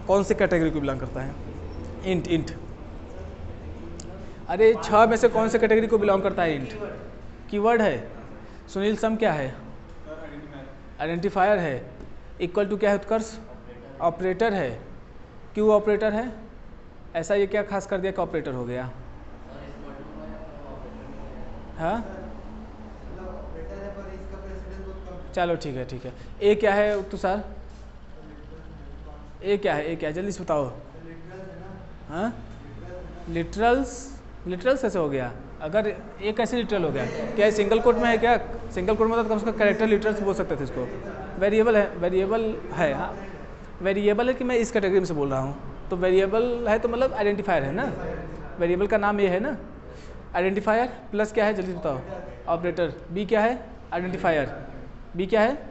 A: कौन सी कैटेगरी को बिलोंग करता है? इंट। अरे 6 में से कौन से कैटेगरी को बिलोंग करता है? इंट कीवर्ड है। सुनील सम क्या है? आइडेंटिफायर है। इक्वल टू क्या है उत्कर्ष? ऑपरेटर है। क्यों ऑपरेटर है? ऐसा ये क्या खास कर दिया कि ऑपरेटर हो गया? हाँ, चलो ठीक है। ए क्या है तुषार? ए क्या है? जल्दी से बताओ। हाँ, लिटरल्स कैसे हो गया? अगर ए कैसे लिटरल हो गया? क्या सिंगल कोट में है क्या? सिंगल कोट में तो कम से कम कैरेक्टर लिटरल्स बोल सकते थे इसको। वेरिएबल है। हाँ, वेरिएबल है कि मैं इस कैटेगरी में से बोल रहा हूँ, तो वेरिएबल है तो मतलब आइडेंटिफायर है ना। वेरिएबल का नाम ये है ना, आइडेंटिफायर। प्लस क्या है जल्दी बताओ? ऑपरेटर। बी क्या है? आइडेंटिफायर। बी क्या है?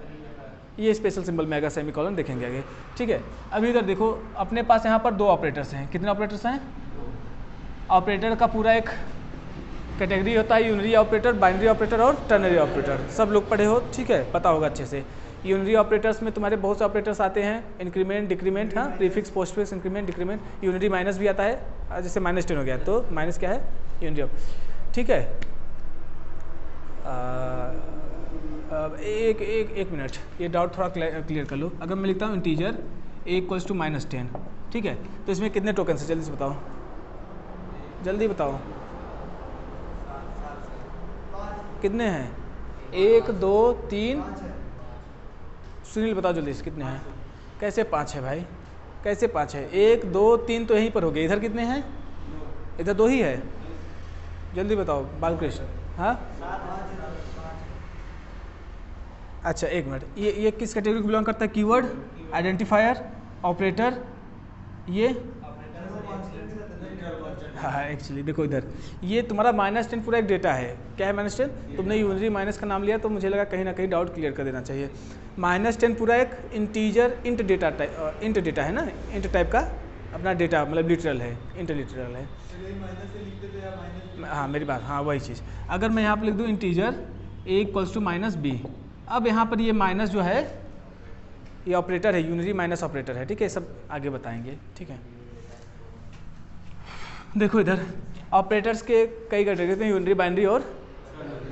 A: ये स्पेशल सिंबल में आएगा, सेमीकोलन, देखेंगे आगे। ठीक है, अभी इधर देखो, अपने पास यहाँ पर 2 ऑपरेटर्स हैं। कितने ऑपरेटर्स हैं? ऑपरेटर का पूरा एक कैटेगरी होता है, यूनरी ऑपरेटर, बाइनरी ऑपरेटर और टर्नरी ऑपरेटर। सब लोग पढ़े हो, ठीक है, पता होगा अच्छे से। यूनरी ऑपरेटर्स में तुम्हारे बहुत से ऑपरेटर्स आते हैं, इंक्रीमेंट, डिक्रीमेंट, हाँ, prefix, postfix, increment, decrement. Unary minus भी आता है, जैसे -10 हो गया तो माइनस क्या है? यूनरी। ठीक है, एक मिनट, ये डाउट थोड़ा क्लियर कर लो। अगर मैं लिखता हूँ इंटीजर a इक्वल्स टू -10, ठीक है, तो इसमें कितने टोकन है? जल्दी से बताओ, जल्दी बताओ कितने हैं? 1 2 3। सुनील बताओ जल्दी से कितने हैं? कैसे 5 है भाई? कैसे 5 है? 1 2 3 तो यहीं पर हो गए। इधर कितने हैं? इधर 2 ही है। जल्दी बताओ बालकृष्ण। हाँ, अच्छा एक मिनट, ये किस कैटेगरी को बिलोंग करता है? कीवर्ड, आइडेंटिफायर, ऑपरेटर, ये हाँ एक्चुअली देखो इधर, ये तुम्हारा -10 पूरा एक डेटा है। क्या है -10? तुमने यूनरी माइनस का नाम लिया तो मुझे लगा कहीं ना कहीं डाउट क्लियर कर देना चाहिए। -10 पूरा एक इंटीजर इंट डेटा है ना, इंट टाइप का अपना डेटा, मतलब लिटरल है, इंट लिटरल है। हाँ मेरी बात, हाँ वही चीज़। अगर मैं यहाँ पर लिख दूँ integer a equals to -b, अब यहाँ पर ये माइनस जो है ये ऑपरेटर है, यूनरी माइनस ऑपरेटर है। ठीक है, सब आगे बताएंगे। ठीक है, देखो इधर ऑपरेटर्स के कई कैटेगरी होते हैं, यूनरी, बाइनरी और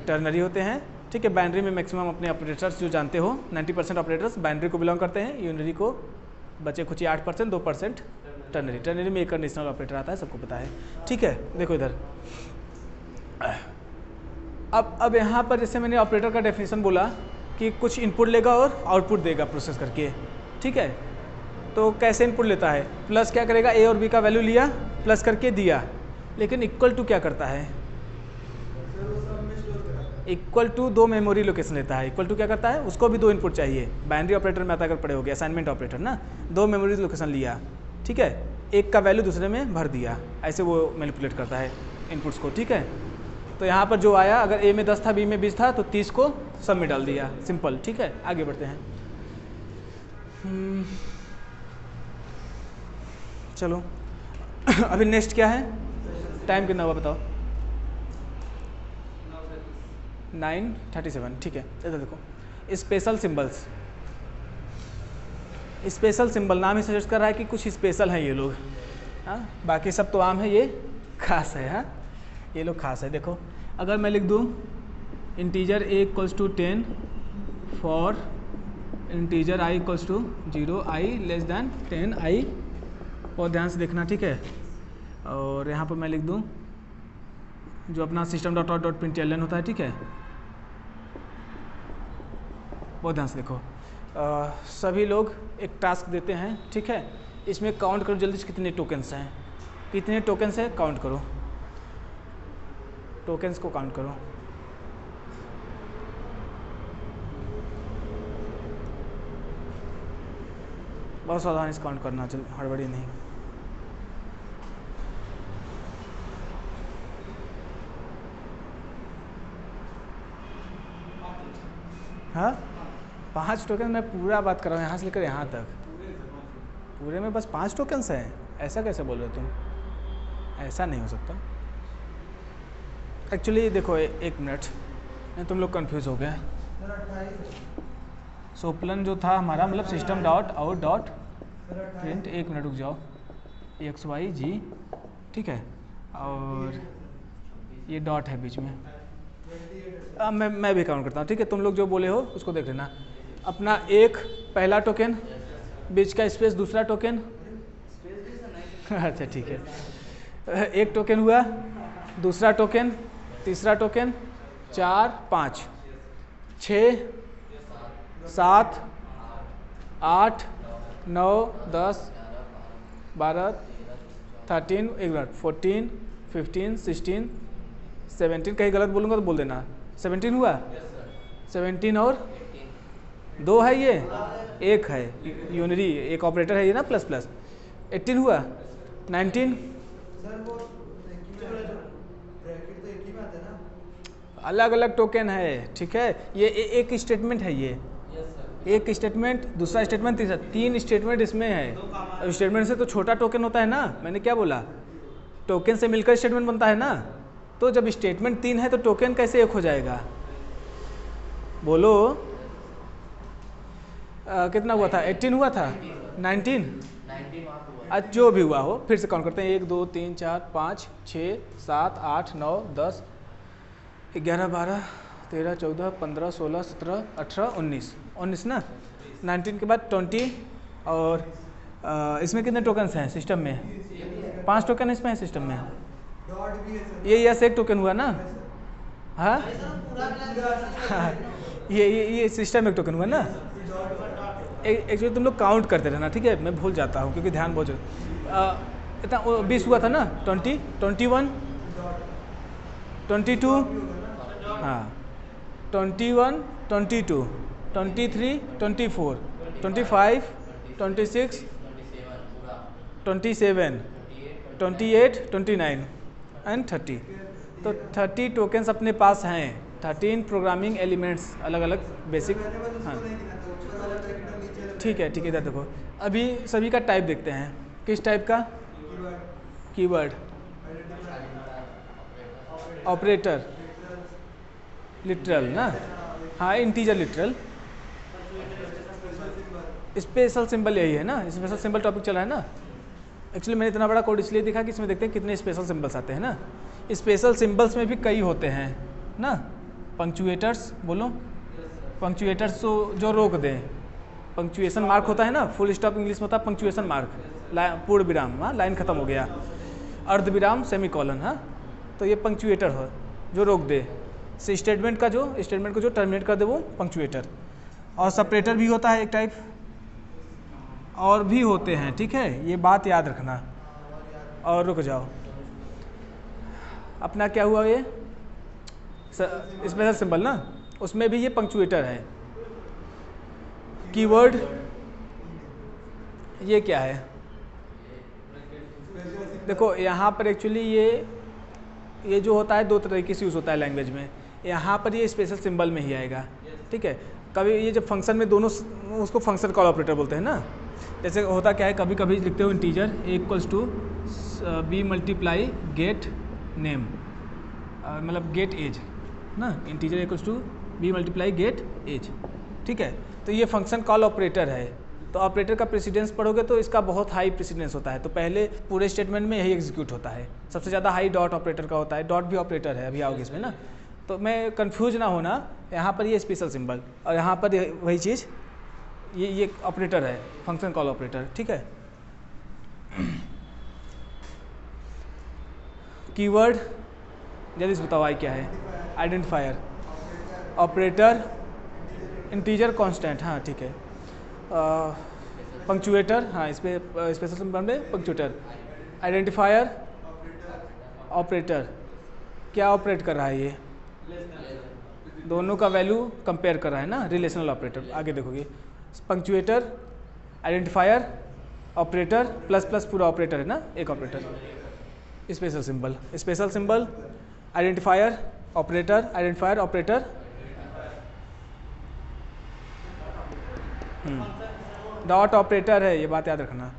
A: टर्नरी होते हैं। ठीक है, बाइनरी में मैक्सिमम अपने ऑपरेटर्स जो जानते हो 90% ऑपरेटर्स बाइनरी को बिलोंग करते हैं, यूनरी को बचे कुछ 8%, 2% टर्नरी। टर्नरी में एक कंडीशनल ऑपरेटर आता है, सबको पता है। ठीक है, देखो इधर अब यहाँ पर जैसे मैंने ऑपरेटर का डेफिनेशन बोला कि कुछ इनपुट लेगा और आउटपुट देगा प्रोसेस करके। ठीक है, तो कैसे इनपुट लेता है? प्लस क्या करेगा? ए और बी का वैल्यू लिया, प्लस करके दिया, लेकिन इक्वल टू क्या करता है? इक्वल टू 2 मेमोरी लोकेशन लेता है। इक्वल टू क्या करता है? उसको भी 2 इनपुट चाहिए। बाइनरी ऑपरेटर में आता अगर पड़े हो गया, असाइनमेंट ऑपरेटर ना, 2 मेमोरी लोकेशन लिया, ठीक है, एक का वैल्यू दूसरे में भर दिया, ऐसे वो मैनिपुलेट करता है इनपुट्स को। ठीक है, तो यहाँ पर जो आया, अगर ए में 10 था, बी में 20 था, तो 30 को सब में डाल दिया, सिंपल। ठीक है, आगे बढ़ते हैं। चलो अभी नेक्स्ट क्या है, टाइम कितना हुआ बताओ? 9:37, ठीक है। इधर देखो, स्पेशल सिंबल्स। स्पेशल सिंबल नाम ही सजेस्ट कर रहा है कि कुछ स्पेशल हैं ये लोग, हाँ, बाकी सब तो आम है, ये खास है, हाँ, ये लोग खास है। देखो अगर मैं लिख दूँ integer a = 10 for integer i = 0, i < 10, i, और ध्यान से देखना, ठीक है। और यहाँ पर मैं लिख दूँ जो अपना system.out.println होता है, ठीक है, बहुत ध्यान से देखो। सभी लोग एक टास्क देते हैं, ठीक है, इसमें काउंट करो जल्दी से कितने टोकन्स हैं, कितने टोकन्स हैं काउंट करो, टोकन्स को काउंट करो। बहुत सावधानी से काउंट करना, चल हड़बड़ी नहीं। हाँ 5 टोकन, मैं पूरा बात कर रहा हूँ यहाँ से लेकर यहाँ तक, पूरे में बस 5 टोकन्स हैं, ऐसा कैसे बोल रहे हो तुम? ऐसा नहीं हो सकता। एक्चुअली देखो एक मिनट, तुम लोग कंफ्यूज हो गए। सोपलन जो था हमारा मतलब system.out.print, एक मिनट रुक जाओ, XYG, ठीक है, और ये डॉट है बीच में। अब मैं भी काउंट करता हूँ, ठीक है, तुम लोग जो बोले हो उसको देख लेना। अपना एक पहला टोकन, बीच का स्पेस दूसरा टोकन, अच्छा ठीक है, एक टोकन हुआ, दूसरा टोकन, तीसरा टोकन, 4, 5, 6, 7, 8, 9, 10, 12, 13, 14, 15, 16, 17, कहीं गलत बोलूँगा तो बोल देना। 17 हुआ, 17 और 2 है, ये एक है यूनरी, एक ऑपरेटर है ये ना, प्लस प्लस। 18 हुआ, 19, अलग अलग टोकन है, ठीक है, ये एक स्टेटमेंट है, ये एक स्टेटमेंट, दूसरा स्टेटमेंट, तीसरा, 3 स्टेटमेंट इसमें है। अब स्टेटमेंट से तो छोटा टोकन होता है ना, मैंने क्या बोला, टोकन से मिलकर स्टेटमेंट बनता है ना, तो जब स्टेटमेंट 3 है तो टोकन कैसे एक हो जाएगा? बोलो कितना हुआ था? 18 हुआ था, 19, आज जो भी हुआ हो, फिर से काउंट करते हैं, 1 2 3 4 5 6 7 8 9 10 11 12 13 14 15 16 17 18 19 ना, 19 के बाद 20, और इसमें कितने टोकन्स हैं सिस्टम में? 5 टोकन इसमें है सिस्टम में। ये यस एक टोकन हुआ ना, हाँ ये सिस्टम एक टोकन हुआ ना। एक्चुअली तुम लोग काउंट करते रहना, ठीक है, मैं भूल जाता हूँ क्योंकि ध्यान बहुत इतना 20 हुआ था ना, 20, 21, 22, हाँ 21, 22, 23, 24, 25, 26, 27, 28, 29 एंड 30। तो 30 टोकन्स अपने पास हैं, 13 प्रोग्रामिंग एलिमेंट्स, अलग अलग बेसिक, हाँ ठीक है, ठीक है। इधर देखो, अभी सभी का टाइप देखते हैं, किस टाइप का? कीवर्ड, ऑपरेटर, लिटरल ना, हाँ इंटीजर लिटरल, स्पेशल सिंबल यही है ना, स्पेशल सिंबल टॉपिक चला है ना। एक्चुअली मैंने इतना बड़ा कोड इसलिए दिखा कि इसमें देखते हैं कितने स्पेशल सिंबल्स आते हैं ना। स्पेशल सिंबल्स में भी कई होते हैं ना, पंक्चुएटर्स, बोलो पंक्चुएटर्स जो रोक दें, पंक्चुएशन मार्क होता है ना, फुल स्टॉप इंग्लिश में होता है पंक्चुएशन मार्क, पूर्ण विराम, हाँ लाइन खत्म हो गया, अर्ध विराम सेमीकोलन, हाँ तो ये पंक्चुएटर हो जो रोक दे, स्टेटमेंट को जो टर्मिनेट कर दे वो पंक्चुएटर। और सेपरेटर भी होता है एक टाइप, और भी होते हैं, ठीक है, ये बात याद रखना। और रुक जाओ, अपना क्या हुआ ये स्पेशल सिंबल ना, उसमें भी ये पंक्चुएटर है। कीवर्ड ये क्या है? देखो यहाँ पर एक्चुअली ये जो होता है 2 तरीके से यूज़ होता है लैंग्वेज में। यहाँ पर ये स्पेशल सिंबल में ही आएगा, ठीक है। कभी ये जब फंक्शन में दोनों, उसको फंक्शन कॉल ऑपरेटर बोलते हैं ना, जैसे होता क्या है, कभी कभी लिखते हो integer a equals to b multiply get name, मतलब गेट एज ना, integer equals to b multiply get age, ठीक है। तो ये फंक्शन कॉल ऑपरेटर है। तो ऑपरेटर का प्रेसिडेंस पढ़ोगे तो इसका बहुत हाई प्रेसिडेंस होता है। तो पहले पूरे स्टेटमेंट में यही एग्जीक्यूट होता है। सबसे ज़्यादा हाई डॉट ऑपरेटर का होता है। डॉट भी ऑपरेटर है, अभी आओगे इसमें ना, तो मैं कंफ्यूज ना होना, यहाँ पर ये स्पेशल सिंबल और यहाँ पर वही चीज़, ये ऑपरेटर है, फंक्शन कॉल ऑपरेटर, ठीक है। कीवर्ड जल्दी से बताओ, आई क्या है? आइडेंटिफायर, ऑपरेटर, इंटीजर कांस्टेंट, हाँ ठीक है। पंक्चुएटर, हाँ इस पे स्पेशल सिंबल में पंक्चुएटर, आइडेंटिफायर, ऑपरेटर। क्या ऑपरेट कर रहा है ये? दोनों का वैल्यू कंपेयर कर रहा है ना, रिलेशनल ऑपरेटर। आगे देखोगे, पंक्चुएटर, आइडेंटिफायर, ऑपरेटर, प्लस प्लस पूरा ऑपरेटर है ना, एक operator. Special symbol, special symbol, identifier, operator, identifier, operator, dot operator है, ये बात याद रखना।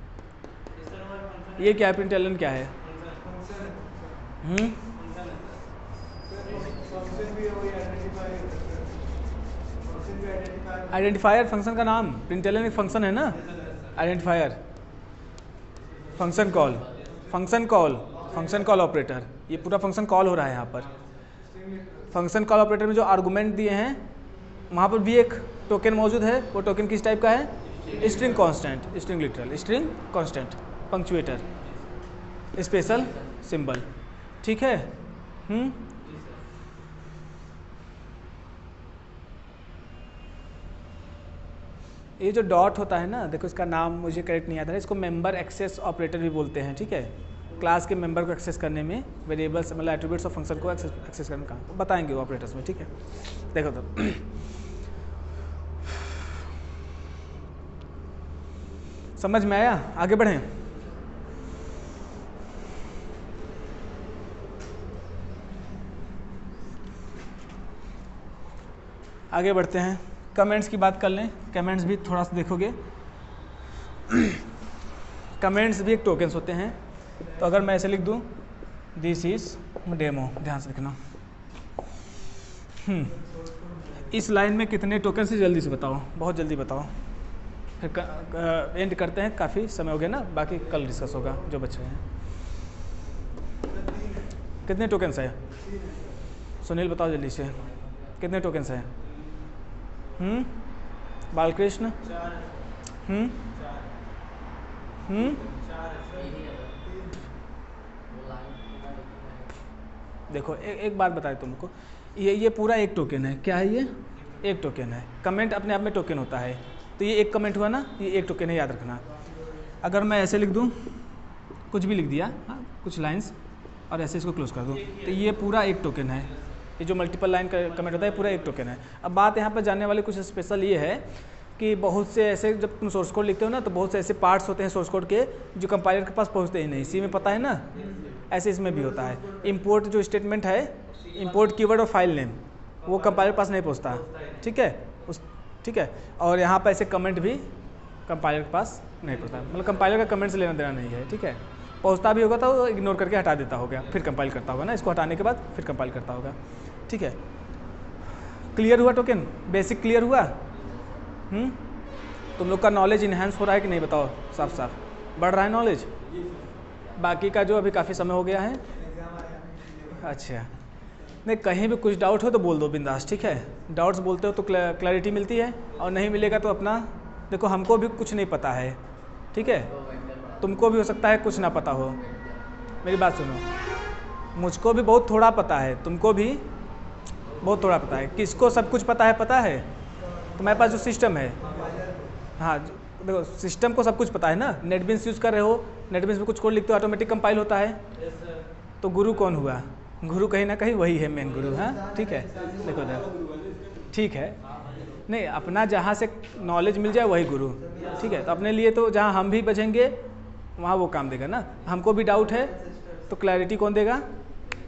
A: ये क्या है? प्रिंटलन क्या है? आइडेंटिफायर फंक्शन का नाम, प्रिंटलन एक फंक्शन है ना, identifier, function call, function call, function call operator. ये पूरा फंक्शन कॉल हो रहा है यहाँ पर। फंक्शन कॉल ऑपरेटर में जो आर्गुमेंट दिए हैं वहाँ पर भी एक टोकन मौजूद है। वो टोकन किस टाइप का है? String constant, string literal, string constant, punctuator, special symbol, ठीक है। ये जो डॉट होता है ना, देखो इसका नाम मुझे करेक्ट नहीं आता है, इसको मेंबर एक्सेस ऑपरेटर भी बोलते हैं, ठीक है। क्लास के मेंबर को एक्सेस करने में, वेरिएबल्स मतलब एट्रीब्यूट्स ऑफ फंक्शन को एक्सेस करने का बताएंगे वो ऑपरेटर्स में, ठीक है। देखो तो समझ में आया? आगे बढ़ें। आगे बढ़ते हैं, कमेंट्स की बात कर लें। कमेंट्स भी थोड़ा सा देखोगे, कमेंट्स भी एक टोकन्स होते हैं। तो अगर मैं ऐसे लिख दूं, दिस इज डेमो, ध्यान से लिखना। इस लाइन में कितने टोकन्स हैं जल्दी से बताओ, बहुत जल्दी बताओ, फिर एंड करते हैं। काफ़ी समय हो गया ना, बाकी कल डिस्कस होगा जो बचे हैं। कितने टोकन्स हैं? सुनील बताओ जल्दी से, कितने टोकन्स हैं? बालकृष्ण? देखो एक बात बताए तुमको, ये पूरा एक टोकन है। क्या है ये? एक टोकन है। कमेंट अपने आप में टोकन होता है। तो ये एक कमेंट हुआ ना, ये एक टोकन है, याद रखना। अगर मैं ऐसे लिख दूं, कुछ भी लिख दिया, हाँ कुछ लाइंस, और ऐसे इसको क्लोज कर दूं, तो ये पूरा एक टोकन है। ये जो मल्टीपल लाइन का कमेंट होता है पूरा एक टोकन है। अब बात यहाँ पर जानने वाली कुछ स्पेशल ये है कि बहुत से ऐसे, जब तुम सोर्स कोड लिखते हो ना, तो बहुत से ऐसे पार्ट्स होते हैं सोर्स कोड के जो कंपाइलर के पास पहुँचते ही नहीं। सी में पता है ना, ऐसे इसमें भी होता है। इंपोर्ट जो स्टेटमेंट है, इंपोर्ट कीवर्ड और फाइल नेम, वो कंपाइलर के पास नहीं पहुँचता, ठीक है। ठीक है, और यहाँ पर ऐसे कमेंट भी कंपाइलर के पास नहीं पहुँचता, मतलब कंपाइलर का कमेंट से लेना देना नहीं है, ठीक है। पहुँचता भी होगा तो वो इग्नोर करके हटा देता होगा, फिर कंपाइल करता होगा ना, इसको हटाने के बाद फिर कंपाइल करता होगा, ठीक है। क्लियर हुआ टोकन? बेसिक क्लियर हुआ? तुम लोग का नॉलेज इन्हांस हो रहा है कि नहीं बताओ, साफ साफ बढ़ रहा है नॉलेज? बाकी का जो अभी काफ़ी समय हो गया है, अच्छा नहीं, कहीं भी कुछ डाउट हो तो बोल दो बिंदास, ठीक है। डाउट्स बोलते हो तो क्लैरिटी मिलती है, और नहीं मिलेगा तो अपना देखो, हमको भी कुछ नहीं पता है, ठीक है। तुमको भी हो सकता है कुछ ना पता हो, मेरी बात सुनो। मुझको भी बहुत थोड़ा पता है, तुमको भी बहुत थोड़ा पता है। किसको सब कुछ पता है? तुम्हारे पास जो सिस्टम है, हाँ देखो सिस्टम को सब कुछ पता है ना। नेटबिन्स यूज़ कर रहे हो, नेटबिन्स में कुछ कोड लिखते हो, ऑटोमेटिक कंपाइल होता है। तो गुरु कौन हुआ? गुरु कहीं ना कहीं वही है मेन गुरु, हाँ ठीक है। देखो इधर, ठीक है, नहीं अपना जहाँ से नॉलेज मिल जाए वही गुरु, ठीक है। तो अपने लिए तो जहाँ हम भी बचेंगे वहाँ वो काम देगा ना। हमको भी डाउट है तो क्लैरिटी कौन देगा?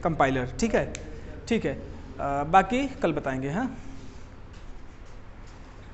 A: कंपाइलर, ठीक है, ठीक है। बाकी कल बताएंगे, हाँ।